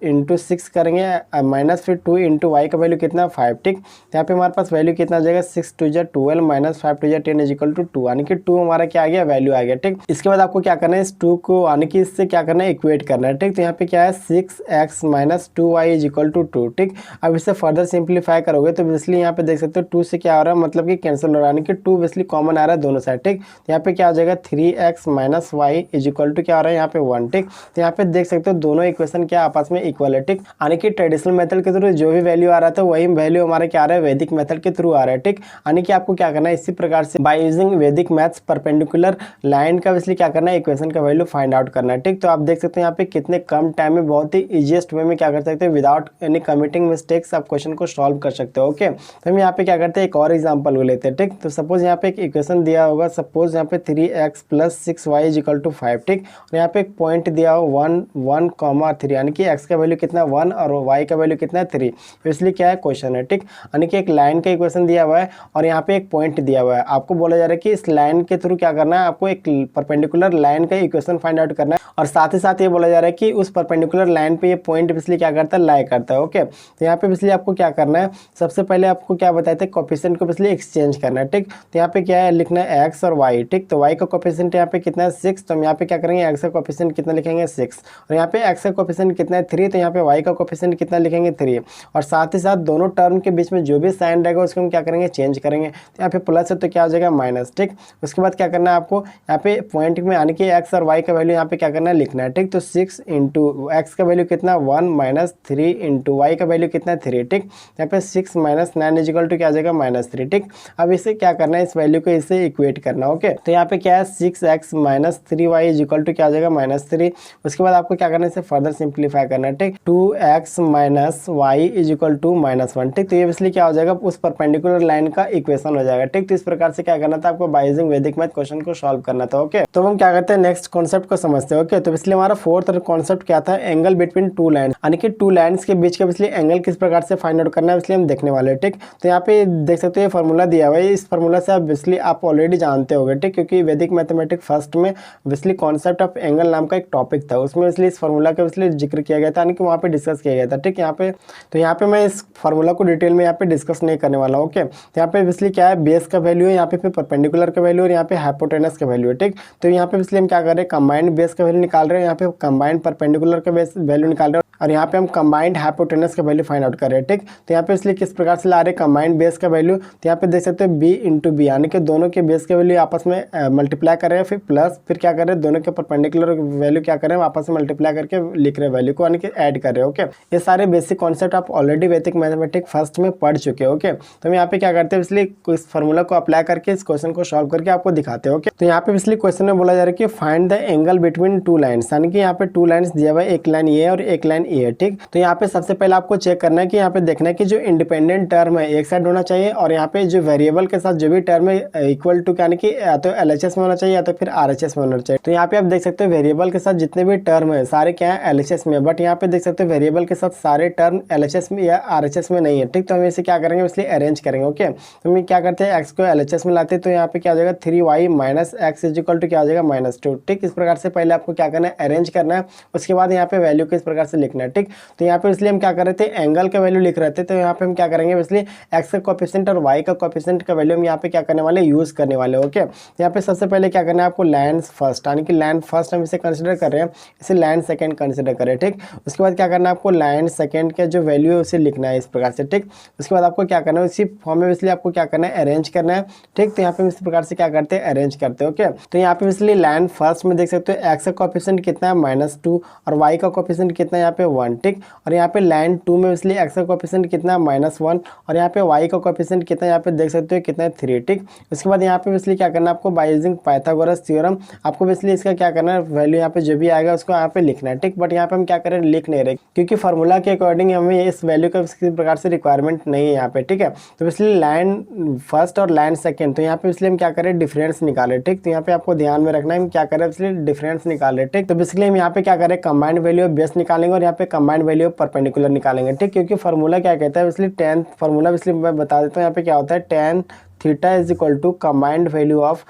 इंटू 6 करेंगे माइनस फिर 2 इंटू वाई का वैल्यू कितना 5, ठीक। तो यहाँ पे हमारे पास वैल्यू कितना आ जाएगा 6 2 जा 12 माइनस 5 2 जा 10 इज इक्वल टू 2, यानी कि 2 हमारा क्या आ गया, वैल्यू आ गया, ठीक। इसके बाद आपको क्या करना है, इस 2 को यानी कि इससे क्या करना है, इक्वेट करना है, ठीक। तो यहाँ पे क्या है 6x minus 2y is equal to 2, ठीक। अब इसे फर्दर सिंप्लीफाई करोगे तो इसलिए यहाँ पे देख सकते हो 2 से क्या हो रहा है, मतलब कि कैंसिल हो रहा है, यानी कि 2 इसलिए कॉमन आ रहा है दोनों साइड, ठीक। तो यहाँ पे क्या आ जाएगा 3x minus y is equal to क्या आ रहा है यहाँ पे 1, ठीक। तो यहाँ पे देख सकते हो दोनों इक्वेशन क्या आपस में इक्वल है, ठीक। यानी कि ट्रेडिशनल मेथड के थ्रू जो भी वैल्यू आ रहा था वही वैल्यू हमारे क्या आ रहा है, वैदिक मेथड के थ्रू आ रहा है, ठीक। यानी कि आपको क्या करना है, इसी प्रकार से बाय यूजिंग वैदिक मैथ्स परपेंडिकुलर लाइन का इसलिए क्या करना है, इक्वेशन का वैल्यू फाइंड आउट करना है, ठीक। तो आप देख सकते हैं यहाँ पे कितने कम टाइम में बहुत ही इजीएस्ट वे में क्या कर सकते हैं, विदाउट एनी कमिटिंग मिस्टेक्स आप क्वेश्चन को सॉल्व कर सकते हो, ओके। तो हम यहाँ पे क्या करते हैं, एक और एग्जाम्पल लेते हैं, ठीक। तो सपोज यहाँ पे एक इक्वेशन दिया होगा, सपोज यहाँ पे 3x plus 6y is equal to 5, ठीक। और यहाँ पे एक पॉइंट दिया हो 1 1, 3, यानी कि x का वैल्यू कितना 1 और y का वैल्यू कितना 3, इसलिए क्या है क्वेश्चन है, ठीक। यानी कि एक लाइन का इक्वेशन दिया हुआ है और यहाँ पे एक पॉइंट दिया हुआ है, आपको बोला जा रहा है कि इस लाइन के थ्रू क्या करना है, आपको एक परपेंडिकुलर लाइन का इक्वेशन फाइंड आउट करना है और साथ ही साथ ये बोला जा रहा है कि उस परपेंडिकुलर लाइन पे ये पॉइंट इसलिए क्या करता है, लाई करता है, ओके। तो यहाँ पे इसलिए आपको क्या करना है, सबसे पहले आपको क्या बताए थे, कोफिशिएंट को इसलिए एक्सचेंज करना है, ठीक। तो यहाँ पे क्या है, लिखना है x और y, ठीक। तो y का कोफिशिएंट यहाँ पे कितना है 6, तो हम यहाँ पे क्या करेंगे, x का कोफिशिएंट कितना लिखेंगे 6 और यहाँ पे x का कोफिशिएंट कितना है 3, तो यहाँ पे y का कोफिशिएंट कितना लिखेंगे 3 और साथ ही साथ दोनों टर्म के बीच में जो भी साइन रहेगा उसको हम क्या करेंगे, चेंज करेंगे। तो यहाँ पे प्लस है तो क्या हो जाएगा माइनस, ठीक। उसके बाद क्या करना है आपको, यहाँ पे पॉइंट में आने के x और y का वैल्यू यहाँ पे क्या करना है, लिखना है, ठीक। तो 6 इंटू एक्स का वैल्यू कितना 1 माइनस 3 इंटू वाई का वैल्यू कितना 3, ठीक। यहाँ पे 6 माइनस 9 इज इक्वल टू क्या आ जाएगा -3, ठीक। अब इसे क्या करना है, इस वैल्यू को इसे इक्वेट करना, ओके। तो यहाँ पे क्या है 6x minus 3y is equal to क्या आ जाएगा -3। उसके बाद आपको क्या करना है, इसे फर्दर सिंप्लीफाई करना है, ठीक। 2x minus y is equal to -1, ठीक। तो ये इसलिए क्या हो जाएगा, उस परपेंडिकुलर लाइन का इक्वेशन हो जाएगा, ठीक। तो इस प्रकार से क्या करना था आपको, बाय यूजिंग वैदिक मैथ क्वेश्चन को सॉल्व करना था, ओके। तो हम क्या करते हैं, नेक्स्ट कॉन्सेप्ट को समझते हैं, ओके। तो इसलिए हमारा फोर्थ कॉन्सेप्ट क्या था, एंगल बिटवीन टू लाइन, यानी कि टू लाइन्स के बीच का इसलिए एंगल किस प्रकार से फाइंड आउट करना है इसलिए हम देखने वाले हैं, ठीक। तो यहाँ पे देख सकते हो फार्मूला दिया हुआ है, इस फार्मूला से आप इसलिए आप ऑलरेडी जानते होंगे, ठीक। क्योंकि वैदिक मैथमेटिक्स फर्स्ट में इसलिए कॉन्सेप्ट ऑफ एंगल नाम का एक टॉपिक था, उसमें इसलिए इस फार्मूला का इसलिए जिक्र किया गया था, यानी कि वहाँ पे डिस्कस किया गया था, ठीक। यहाँ पे तो यहाँ पे मैं इस फार्मूला को डिटेल में यहाँ पे डिस्कस नहीं करने वाला हूँ, ओके। तो यहाँ पे इसलिए क्या है, बेस का वैल्यू है, यहाँ पे फिर परपेंडिकुलर का वैल्यू और यहाँ पे हाइपोटेनस का वैल्यू है, ठीक। तो यहाँ पे इसलिए हम क्या कर रहे हैं, कंबाइंड बेस का वैल्यू निकाल रहे हैं, यहाँ पे कंबाइंड परपेंडिकुलर का वैल्यू निकाल रहे हैं और यहाँ पे हम कंबाइंड हाइपोटेनस का वैल्यू फाइंड आउट कर रहे हैं, ठीक। तो यहाँ पे इसलिए किस प्रकार से ला रहे हैं कंबाइंड बेस का वैल्यू, तो यहाँ पे देख सकते हैं b इंटू बी, यानी कि दोनों के बेस के वैल्यू आपस में मल्टीप्लाई कर रहे हैं, फिर प्लस फिर क्या कर रहे हैं, दोनों के परपेंडिकुलर वैल्यू क्या कर रहे हैं, आपस में मल्टीप्लाई करके लिख रहे हैं वैल्यू को, यानी कि ऐड कर रहे हैं, ओके। ये सारे बेसिक कॉन्सेप्ट आप ऑलरेडी वैदिक मैथमेटिक्स फर्स्ट में पढ़ चुके हैं, ओके। तो हम यहाँ पे क्या करते हैं, इसलिए इस फार्मूला को अप्लाई करके इस क्वेश्चन को सॉल्व करके आपको दिखाते हैं, ओके। तो यहाँ पे इसलिए क्वेश्चन में बोला जा रहा है कि find the angle between two lines, यानी कि यहाँ पे टू लाइन्स दिया हुआ है, एक लाइन ये और एक लाइन ये, ठीक। तो यहाँ पे सबसे पहले आपको चेक करना है कि यहाँ पे देखना है कि जो इंडिपेंडेंट टर्म है एक साइड होना चाहिए और यहाँ पे जो वेरिएबल के साथ जो भी टर्म है इक्वल टू यानी कि या तो LHS में होना चाहिए या तो फिर RHS में होना चाहिए। तो यहाँ पे आप देख सकते हो वेरिएबल के साथ जितने भी टर्म है सारे क्या है LHS में, बट यहाँ पे देख सकते हो वेरिएबल के साथ सारे टर्म LHS में या RHS में नहीं है, ठीक। तो हम इसे क्या करेंगे, इसलिए अरेंज करेंगे, ओके। तो हम क्या करते हैं, x को LHS में लाते हैं, तो यहाँ पे क्या हो जाएगा 3y minus x is equal to क्या हो जाएगा -2, ठीक। इस प्रकार से पहले आपको क्या करना है, अरेंज करना है, उसके बाद यहाँ पे वैल्यू को इस प्रकार से लिखना है, ठीक। तो यहाँ पे इसलिए हम क्या कर रहे थे, एंगल का वैल्यू लिख रहे थे, तो यहाँ पे हम क्या करेंगे, इसलिए x का कोएफिशिएंट और y का कोएफिशिएंट का वैल्यू हम यहाँ पे क्या करने वाले, यूज करने वाले, ओके। यहाँ पे सबसे पहले क्या करना है आपको, लाइन फर्स्ट, यानी कि लाइन फर्स्ट हम इसे कंसिडर कर रहे हैं, इसे लाइन सेकंड कंसिडर करें, ठीक। उसके बाद क्या करना है आपको, लाइन सेकेंड का जो वैल्यू है उसे लिखना है इस प्रकार से, ठीक। उसके बाद आपको क्या करना है, इसी फॉर्म में इसलिए आपको क्या करना है, अरेंज करना है, ठीक। तो यहाँ पे इस प्रकार से क्या करते हैं, अरेंज करते हैं, ओके। तो यहाँ पे इसलिए लाइन फर्स्ट में देख सकते हो एक्स का कोएफिशिएंट कितना है -2 और वाई का कोएफिशिएंट कितना है यहाँ पे 1, ठीक। और यहाँ पे लाइन 2 में इसलिए एक्स का कोएफिशिएंट कितना है -1 और यहाँ पे वाई का कोएफिशिएंट कितना है, यहाँ पे देख सकते हो कितना है 3, ठीक। उसके बाद यहाँ पे इसलिए क्या करना है आपको, बाय यूजिंग पाइथागोरस थ्योरम आपको इसलिए इसका क्या करना है, वैल्यू यहाँ पे जो भी आएगा उसको यहाँ पे लिखना है, ठीक। बट यहाँ पे हम क्या करें, लिख नहीं रहे क्योंकि फार्मूला के अकॉर्डिंग हमें इस वैल्यू का किसी प्रकार से रिक्वायरमेंट नहीं है यहाँ पे, ठीक है। तो इसलिए लाइन फर्स्ट और लाइन सेकंड, तो यहाँ पे इसलिए हम क्या करें, डिफरेंस निकालें, ठीक। तो यहाँ पे आपको ध्यान में रखना है हम क्या करें, इसलिए डिफरेंस निकालें, ठीक। तो बेसिकली हम यहाँ पे क्या करें, कंबाइंड वैल्यू ऑफ बेस निकालेंगे और यहाँ पे कंबाइंड वैल्यू ऑफ परपेंडिकुलर निकालेंगे, ठीक। क्योंकि फार्मूला क्या कहता है, इसलिए टेन फार्मूला इसलिए मैं बता देता हूँ यहाँ पे क्या होता है, tan theta is equal to combined value of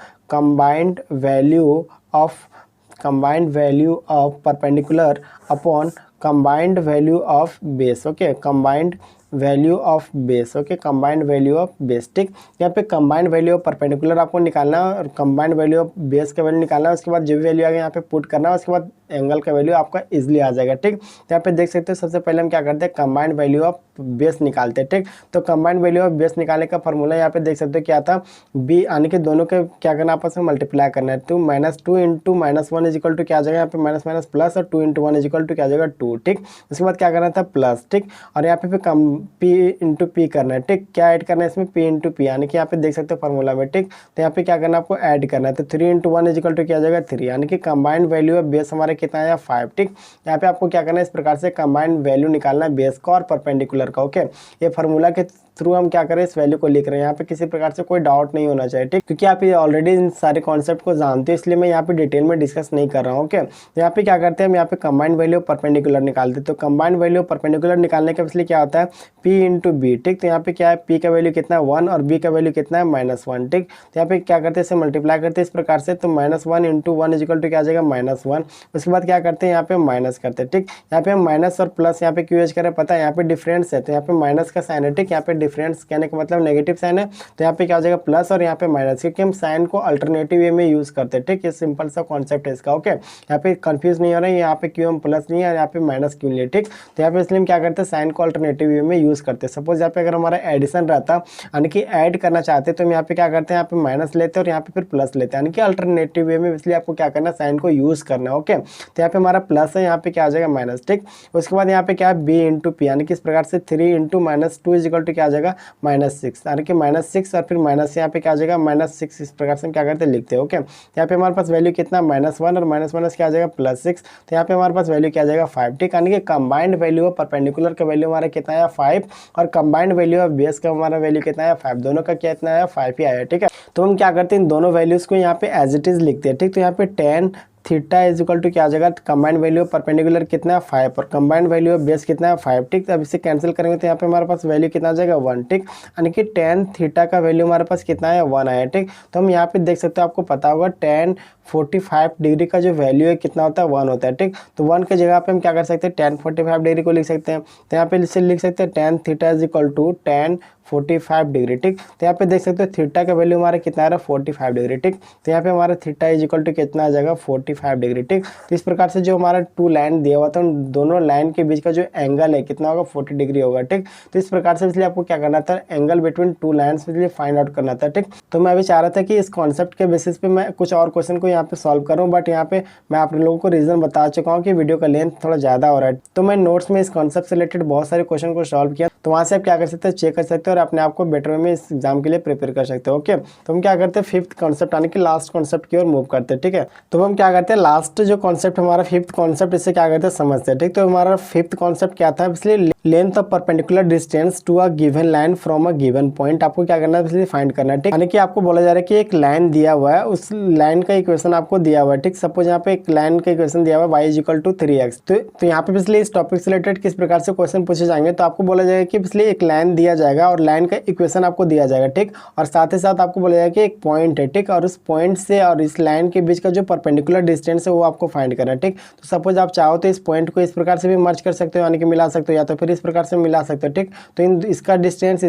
perpendicular upon combined value of base, okay, combined value of base, okay, combined value of base, ठीक। यहाँ पे कंबाइंड वैल्यू ऑफ परपेंडिकुलर आपको निकालना है और कंबाइंड वैल्यू ऑफ बेस का value निकालना है। उसके बाद जो भी वैल्यू आएगा यहाँ पे पुट करना है, उसके बाद एंगल का वैल्यू आपका इजीली आ जाएगा, ठीक। यहाँ पे देख सकते हो सबसे पहले हम क्या करते हैं, कंबाइंड वैल्यू ऑफ बेस निकालते हैं, ठीक। तो कंबाइंड वैल्यू ऑफ बेस निकालने का फॉर्मूला यहाँ पे देख सकते हो क्या था, बी यानी कि दोनों के क्या करना, आपस में मल्टीप्लाई करना है। तो -2 इंटू -1 इज इक्वल टू क्या आ जाएगा, यहाँ पे माइनस माइनस प्लस और 2 इंटू 1 इज इक्वल टू क्या आ जाएगा 2, ठीक। उसके बाद क्या करना था, प्लस, ठीक। और यहाँ पे पी इंटू पी करना है, ठीक। क्या ऐड करना है इसमें, पी इंटू पी, यानी कि यहाँ पे देख सकते हो फॉर्मूला में, ठीक। तो यहाँ पे क्या करना है, आपको ऐड करना है। तो 3 इंटू 1 इज इक्वल टू क्या आ जाएगा 3, यानी कि कंबाइंड वैल्यू ऑफ बेस हमारा कितना आया 5, ठीक। यहाँ पे आपको क्या करना है, इस प्रकार से कंबाइंड वैल्यू निकालना है बेस का और परपेंडिकुलर का, ओके। ये फार्मूला के थ्रू हम क्या करें, इस वैल्यू को लिख रहे हैं। यहाँ पे किसी प्रकार से कोई डाउट नहीं होना चाहिए, ठीक। क्योंकि आप ये ऑलरेडी इन सारे कॉन्सेप्ट को जानते हो, इसलिए मैं यहाँ पे डिटेल में डिस्कस नहीं कर रहा हूँ, ओके। तो यहाँ पे क्या करते हैं हम, यहाँ पे कंबाइंड वैल्यू परपेंडिकुलर निकालते हैं। तो कंबाइंड वैल्यू परपेंडिकुलर निकालने के इसलिए क्या होता है, पी इंटू बी, ठीक। तो यहाँ पे क्या है, पी का वैल्यू कितना है 1 और बी का वैल्यू कितना है -1, ठीक। तो यहाँ पे क्या करते हैं, इसे मल्टीप्लाई करते हैं इस प्रकार से। तो -1 इंटू 1 इज इक्वल टू क्या आ जाएगा -1। उसके बाद क्या करते हैं, यहाँ पे माइनस करते हैं, ठीक। यहाँ पे हम माइनस और प्लस यहाँ पे क्यों यूज करें, पता है, यहाँ पे डिफरेंस है तो यहाँ पे माइनस का साइन है, ठीक। यहाँ पे डिफरेंस कहने का मतलब नेगेटिव साइन है, तो यहाँ पे क्या हो जाएगा प्लस और यहाँ पे माइनस, क्योंकि हम साइन को अल्टरनेटिव वे में यूज करते हैं, ठीक। ये सिंपल सा कॉन्सेप्ट है इसका, ओके। यहाँ पे कंफ्यूज नहीं हो रहा है, यहाँ पे क्यों हम प्लस नहीं है और यहाँ पे माइनस क्यों नहीं, ठीक। तो यहाँ पे इसलिए हम क्या करते हैं, साइन को अल्टरनेटिव वे में यूज करते हैं। सपोज यहाँ पे अगर हमारा एडिशन रहता, यानी कि ऐड करना चाहते हैं, तो हम यहाँ पे क्या करते हैं, यहाँ पे माइनस लेते हैं और यहाँ पे फिर प्लस लेते हैं, यानी कि अल्टरनेटिव वे में, इसलिए आपको क्या करना है, साइन को यूज करना है, ओके। तो यहाँ पे हमारा प्लस है, यहाँ पे क्या आ जाएगा माइनस, ठीक। उसके बाद यहाँ पे क्या है, बी इंटू पी, यानी कि इस प्रकार से 3 इंटू -2 इज इक्वल टू क्या आ जाएगा -6, यानी कि -6 और फिर माइनस यहाँ पे क्या आ जाएगा -6, इस प्रकार से हम क्या करते हैं, लिखते हैं, ओके। यहाँ पे हमारे पास वैल्यू कितना -1 और माइनस क्या आ जाएगा +6, तो यहाँ पे हमारे पास वैल्यू क्या आ जाएगा 5, ठीक। यानी कि कंबाइंड वैल्यू ऑफ परपेंडिकुलर का वैल्यू हमारा कितना आया 5 और कंबाइंड वैल्यू ऑफ बेस का हमारा वैल्यू कितना आया 5, दोनों का कितना आया 5 ही आया, ठीक है। तो हम क्या करते हैं, इन दोनों वैल्यूज को यहाँ पे एज इट इज लिखते हैं, ठीक। तो यहाँ पे tan theta is equal to क्या आ जाएगा, कंबाइंड वैल्यू ऑफ परपेंडिकुलर कितना है 5 और कंबाइंड वैल्यू ऑफ बेस कितना है 5, ठीक। तो अब इसे कैंसिल करेंगे तो यहाँ पे हमारे पास वैल्यू कितना आ जाएगा 1, ठीक। यानी कि टेन थीटा का वैल्यू हमारे पास कितना है 1 आया, ठीक। तो हम यहाँ पे देख सकते हो, आपको पता होगा टेन 45 डिग्री का जो वैल्यू है कितना होता है 1 होता है, ठीक। तो 1 के जगह पे हम क्या कर सकते हैं, टेन 45 डिग्री को लिख सकते हैं। तो यहाँ पे इसे लिख सकते हैं tan theta is equal to tan 45 degree, ठीक। तो यहाँ पे देख सकते हो थीटा का वैल्यू हमारा कितना आ रहा है 45 डिग्री, ठीक। तो यहाँ पे हमारा थीटा इज इक्वल टू कितना आ जाएगा 45 डिग्री, ठीक। तो इस प्रकार से जो हमारा 2 लाइन दिया हुआ था, उन दोनों लाइन के बीच का जो एंगल है कितना होगा 40 डिग्री होगा, ठीक। तो इस प्रकार से इसलिए आपको क्या करना था, एंगल बिटवीन 2 लाइन्स इसलिए फाइंड आउट करना था, ठीक। तो मैं अभी चाह रहा था कि इस कॉन्सेप्ट के बेसिस पे मैं कुछ और क्वेश्चन को यहाँ पे सॉल्व करूँ, बट यहाँ पे मैं आप लोगों को रीजन बता चुका हूँ कि वीडियो का लेंथ थोड़ा ज़्यादा हो रहा है। तो मैं नोट्स में इस कॉन्सेप्ट से रिलेटेड बहुत सारे क्वेश्चन को सॉल्व किया, तो वहाँ से आप क्या कर सकते हैं, चेक कर सकते हो और अपने आप को बेटर वे में इस एग्जाम के लिए प्रिपेयर कर सकते हो, ओके। तो हम क्या करते हैं, फिफ्थ कॉन्सेप्ट यानी कि लास्ट कॉन्सेप्ट की ओर मूव करते हैं, ठीक है। तो हम क्या करते हैं, लास्ट जो कॉन्सेप्ट हमारा फिफ्थ कॉन्सेप्ट, इससे क्या करते हैं समझते हैं, ठीक। तो हमारा फिफ्थ कॉन्सेप्ट क्या था, इसलिए length of perpendicular distance to a given line from a given point आपको क्या करना है, इसलिए फाइंड करना है, ठीक। यानी कि आपको बोला जा रहा है कि एक लाइन दिया हुआ है, उस लाइन का इक्वेशन आपको दिया हुआ है, ठीक। सपोज यहाँ पे एक लाइन का इक्वेशन दिया हुआ है y इक्वल टू 3x। तो यहाँ पे इसलिए इस टॉपिक से रिलेटेड किस प्रकार से क्वेश्चन पूछे जाएंगे, तो आपको बोला जाएगा कि इसलिए एक लाइन दिया जाएगा और लाइन का इक्वेशन आपको दिया जाएगा, ठीक। और साथ ही साथ आपको बोला जाएगा कि एक पॉइंट है, ठीक। और उस पॉइंट से और इस लाइन के बीच का जो परपेंडिकुलर डिस्टेंस है वो आपको फाइंड करना है, ठीक। तो सपोज आप चाहो तो इस पॉइंट को इस प्रकार से भी मर्ज कर सकते हो, यानी कि मिला सकते हो, या तो फिर इस प्रकार से मिला सकते हो, ठीक। तो इसका डिस्टेंस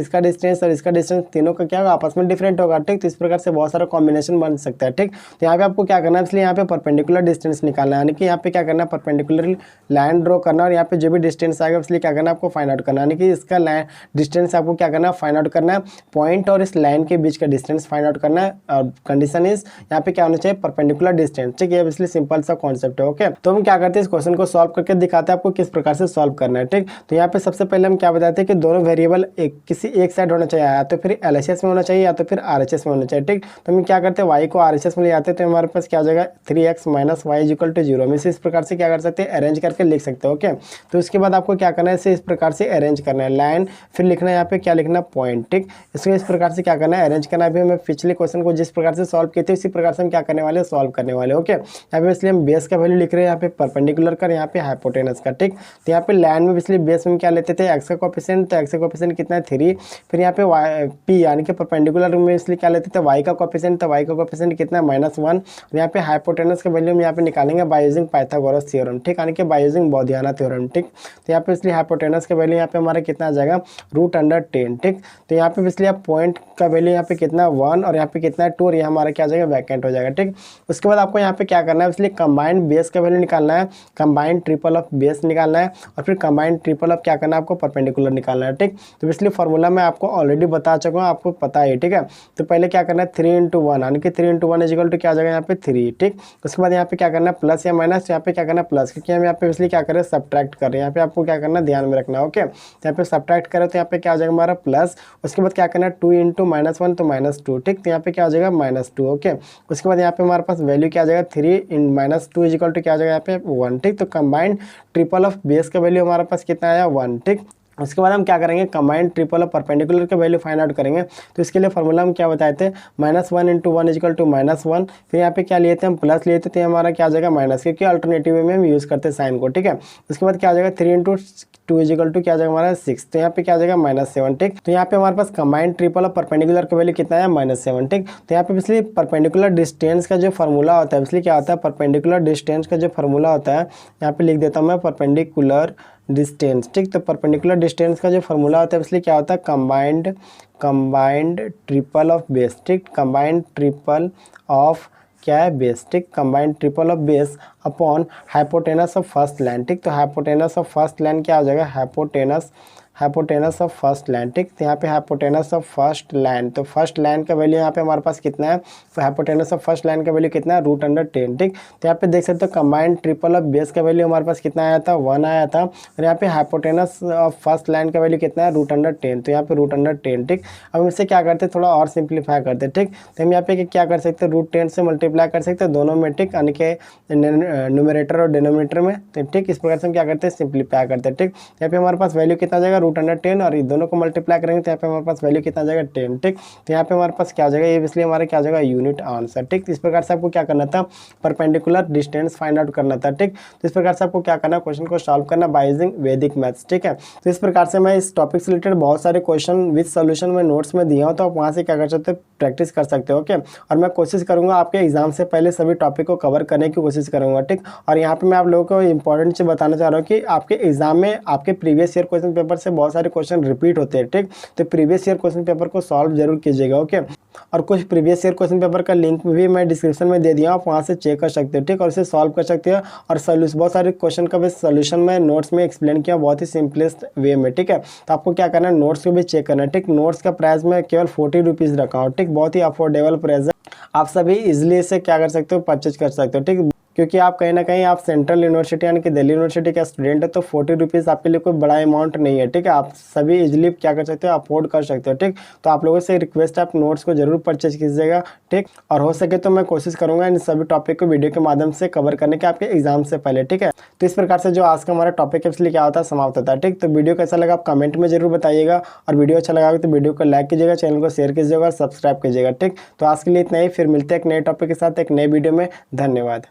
और इसका डिस्टेंस तीनों का क्या होगा, आपस में डिफरेंट होगा, ठीक। तो इस प्रकार से बहुत सारा कॉम्बिनेशन बन सकता है, ठीक। तो यहाँ पे आपको क्या करना है, इसलिए यहाँ पे परपेंडिकुलर डिस्टेंस निकालना है, यानी कि यहाँ पे क्या करना है, परपेंडिकुलर लाइन ड्रॉ करना और यहाँ पे जो भी डिस्टेंस आएगा इसलिए क्या करना है, आपको फाइंड आउट करना है, यानी कि इसका लाइन डिस्टेंस आपको क्या करना है, फाइंड आउट करना है। पॉइंट और इस लाइन के बीच का डिस्टेंस फाइंड आउट करना है और कंडीशन इज यहाँ पे क्या होना चाहिए, परपेंडिकुलर डिस्टेंस। ठीक है, इसलिए सिंपल सा कॉन्सेप्ट है। ओके, तो हम क्या करते हैं, इस क्वेश्चन को सॉल्व करके दिखाते हैं आपको किस प्रकार से सॉल्व करना है। ठीक, तो यहाँ पे सबसे पहले हम क्या बताते हैं कि दोनों वेरिएबल किसी एक साइड होना चाहिए, या तो फिर LHS में होना चाहिए या तो फिर RHS में होना चाहिए। ठीक, तो हम क्या करते हैं, y को RHS में ले आते हैं, तो हमारे पास क्या आ जाएगा 3x minus Y equal to 0। हम इसे इस प्रकार से क्या कर सकते हैं, अरेंज करके लिख सकते हैं। ओके, तो उसके बाद आपको क्या करना है, इसे इस प्रकार से अरेंज करना है, लाइन फिर लिखना है यहाँ पे क्या लिखना है, पॉइंट। ठीक, इसको इस प्रकार से क्या करना है, अरेंज करना है। अभी हमें पिछले क्वेश्चन को जिस प्रकार से सॉल्व किए थे उसी प्रकार से हम क्या करने वाले, सॉल्व करने वाले। ओके, यहाँ पे इसलिए हम बेस का वैल्यू लिख रहे हैं, यहाँ पे परपेंडिकुलर का, यहाँ पे हाइपोटेनस का। ठीक, तो यहाँ पे लाइन में इसलिए बेस में क्या लेते थे, x का कोएफिशिएंट, तो x का कोएफिशिएंट कितना है 3। फिर यहाँ पे p यानी कि परपेंडिकुलर में इसलिए क्या लेते थे, y का कोएफिशिएंट, तो y का कोएफिशिएंट कितना है -1। यहाँ पे हाइपोटेनस का वैल्यू हम यहाँ पे निकालेंगे बाय यूजिंग पाइथागोरस थ्योरम। ठीक, यानी कि बाय यूजिंग बोधियाना थ्योरम। ठीक, तो यहाँ पे इसलिए हाइपोटेनस का वैल्यू यहाँ पे हमारा कितना आ जाएगा, √10। ठीक, तो यहाँ पे इसलिए आप पॉइंट का वैल्यू यहाँ पे कितना 1 और यहाँ पे कितना है 2 और यहाँ हमारा क्या आ जाएगा, वैकेंट हो जाएगा। ठीक, उसके बाद आपको यहाँ पे क्या करना है, इसलिए कंबाइंड बेस का वैल्यू निकालना है, कंबाइंड ट्रिपल ऑफ बेस निकालना है और फिर कंबाइंड ट्रिपल ऑफ क्या करना है, आपको परपेंडिकुलर निकालना है। ठीक, तो इसलिए फॉर्मूला मैं आपको ऑलरेडी बता चुका हूँ, आपको पता है। ठीक है, तो पहले क्या करना है 3 × 1 यानी कि 3 × 1 इक्वल टू क्या आ जाएगा यहाँ पे 3। ठीक, उसके बाद यहाँ पे क्या करना है, प्लस या माइनस, यहाँ पे क्या करना है प्लस, क्योंकि हम यहाँ पे इसलिए क्या करें, सब्ट्रैक्ट कर रहे हैं। यहाँ पे आपको क्या करना है, ध्यान में रखना है। ओके, यहाँ पे सब्ट्रैक्ट करें तो यहाँ पे क्या आ जाएगा हमारा प्लस, उसके बाद क्या करना है 2 × -1 तो -2। ठीक, तो यहाँ पे क्या आ जाएगा -2। ओके, उसके बाद यहाँ पे हमारे पास वैल्यू क्या आ जाएगा 3 × -2 इक्वल टू क्या आ जाएगा यहाँ पे 1। ठीक, तो कंबाइंड ट्रिपल ऑफ बेस का वैल्यू हमारे पास कितना आया 1। ठीक, उसके बाद हम क्या करेंगे, कंबाइंड ट्रिपल और परपेंडिकुलर का वैल्यू फाइंड आउट करेंगे। तो इसके लिए फॉर्मूला हम क्या बताए थे, -1 × 1 इक्वल टू -1। फिर यहाँ पे क्या लिए थे हम, प्लस लिए थे, तो हमारा क्या आ जाएगा माइनस, क्योंकि अल्टरनेटिव में हम यूज़ करते हैं साइन को। ठीक है, उसके बाद क्या आ जाएगा 3 × 2 इक्वल टू क्या आ जाएगा हमारा 6। तो यहाँ पे क्या आ जाएगा -7। ठीक, तो यहाँ पे हमारे पास कंबाइंड ट्रिपल और परपेंडिकुलर का वैल्यू कितना है -7। ठीक, तो यहाँ पे इसलिए परपेंडिकुलर डिस्टेंस का जो फॉर्मूला होता है, इसलिए क्या होता है, परपेंडिकुलर डिस्टेंस का जो फॉर्मूला होता है, यहाँ पे लिख देता हूँ मैं, परपेंडिकुलर डिस्टेंस। ठीक, तो परपेंडिकुलर डिस्टेंस का जो फॉर्मूला होता है इसलिए क्या होता है, कंबाइंड ट्रिपल ऑफ बेस। ठीक, कंबाइंड ट्रिपल ऑफ क्या है, बेस। ठीक, combined triple of base upon hypotenuse of first line. ठीक, तो हाइपोटेनस ऑफ फर्स्ट लाइन क्या हो जाएगा, हाइपोटेनस ऑफ फर्स्ट लाइन। ठीक, तो यहाँ पे हाइपोटेनस ऑफ फर्स्ट लाइन, तो फर्स्ट लाइन का वैल्यू यहाँ पे हमारे पास कितना है, तो हाइपोटेनस ऑफ फर्स्ट लाइन का वैल्यू कितना है, √10। ठीक, तो यहाँ पे देख सकते हो कंबाइंड ट्रिपल ऑफ बेस का वैल्यू हमारे पास कितना आया था, 1 आया था, और यहाँ पे हाइपोटेनस ऑफ फर्स्ट लाइन का वैल्यू कितना है, √10। तो यहाँ पे √10। ठीक, अब हम इससे क्या करते हैं, थोड़ा और सिंप्लीफाई करते हैं। ठीक, तो हम यहाँ पे क्या कर सकते हैं, √10 से मल्टीप्लाई कर सकते हैं दोनों में। ठीक, यानी कि न्यूमरेटर और डिनोमिनेटर में। तो ठीक, इस प्रकार से हम क्या करते हैं, सिंप्लीफाई करते हैं। ठीक, यहाँ पे हमारे पास वैल्यू कितना जाएगा, √10 और ये दोनों को मल्टीप्लाई करेंगे तो यहाँ पे हमारे पास वैल्यू कितना जाएगा 10। ठीक, तो यहाँ पे हमारे पास क्या जाएगा, ये इसलिए हमारे क्या जाएगा यूनिट आंसर। ठीक, इस प्रकार से आपको क्या करना था, परपेंडिकुलर डिस्टेंस फाइंड आउट करना था। ठीक, तो इस प्रकार से आपको क्या करना है, क्वेश्चन को सॉल्व करना बाय यूजिंग वैदिक मैथ्स। ठीक है, तो इस प्रकार से मैं इस टॉपिक से रिलेटेड बहुत सारे क्वेश्चन विद सोल्यूशन में नोट्स में दिया हूँ, तो आप वहाँ से क्या कर सकते हो, प्रैक्टिस कर सकते हो। ओके, और मैं कोशिश करूँगा आपके एग्जाम से पहले सभी टॉपिक को कवर करने की कोशिश करूँगा। ठीक, और यहाँ पे मैं आप लोगों को इंपॉर्टेंट चीज़ बताना चाह रहा हूँ कि आपके एग्जाम में आपके प्रीवियस ईयर क्वेश्चन पेपर से बहुत सारे क्वेश्चन रिपीट होते हैं। ठीक, तो प्रीवियस ईयर क्वेश्चन पेपर को सॉल्व जरूर कीजिएगा। ओके, और कुछ प्रीवियस ईयर क्वेश्चन पेपर का लिंक भी मैं डिस्क्रिप्शन में दे दिया हूँ, आप वहाँ से चेक कर सकते हो। ठीक, और इसे सॉल्व कर सकते हो, और बहुत सारे क्वेश्चन का भी सोल्यूशन में नोट्स में एक्सप्लेन किया बहुत ही सिंपलेस्ट वे में। ठीक है, तो आपको क्या करना है, नोट्स को भी चेक करना है। ठीक, नोट्स का प्राइस मैं केवल 40 रुपीज़ रखा हूँ। ठीक, बहुत ही अफोर्डेबल प्राइस है, आप सभी इजिली इसे क्या कर सकते हो, परचेज कर सकते हो। ठीक, क्योंकि आप कहीं ना कहीं आप सेंट्रल यूनिवर्सिटी यानी कि दिल्ली यूनिवर्सिटी का स्टूडेंट है, तो 40 रुपीज़ आपके लिए कोई बड़ा अमाउंट नहीं है। ठीक है, आप सभी इजीली क्या कर सकते हो, अफोर्ड कर सकते हो। ठीक, तो आप लोगों से रिक्वेस्ट है, आप नोट्स को जरूर परचेज कीजिएगा। ठीक, और हो सके तो मैं कोशिश करूंगा इन सभी टॉपिक को वीडियो के माध्यम से कवर करने के आपके एग्जाम से पहले। ठीक है, तो इस प्रकार से जो आज का हमारा टॉपिक है इसलिए क्या होता है, समाप्त होता है। ठीक, तो वीडियो कैसा लगा आप कमेंट में जरूर बताइएगा, और वीडियो अच्छा लगा तो वीडियो को लाइक कीजिएगा, चैनल को शेयर कीजिएगा और सब्सक्राइब कीजिएगा। ठीक, तो आज के लिए इतना ही, फिर मिलते हैं एक नए टॉपिक के साथ एक नए वीडियो में। धन्यवाद।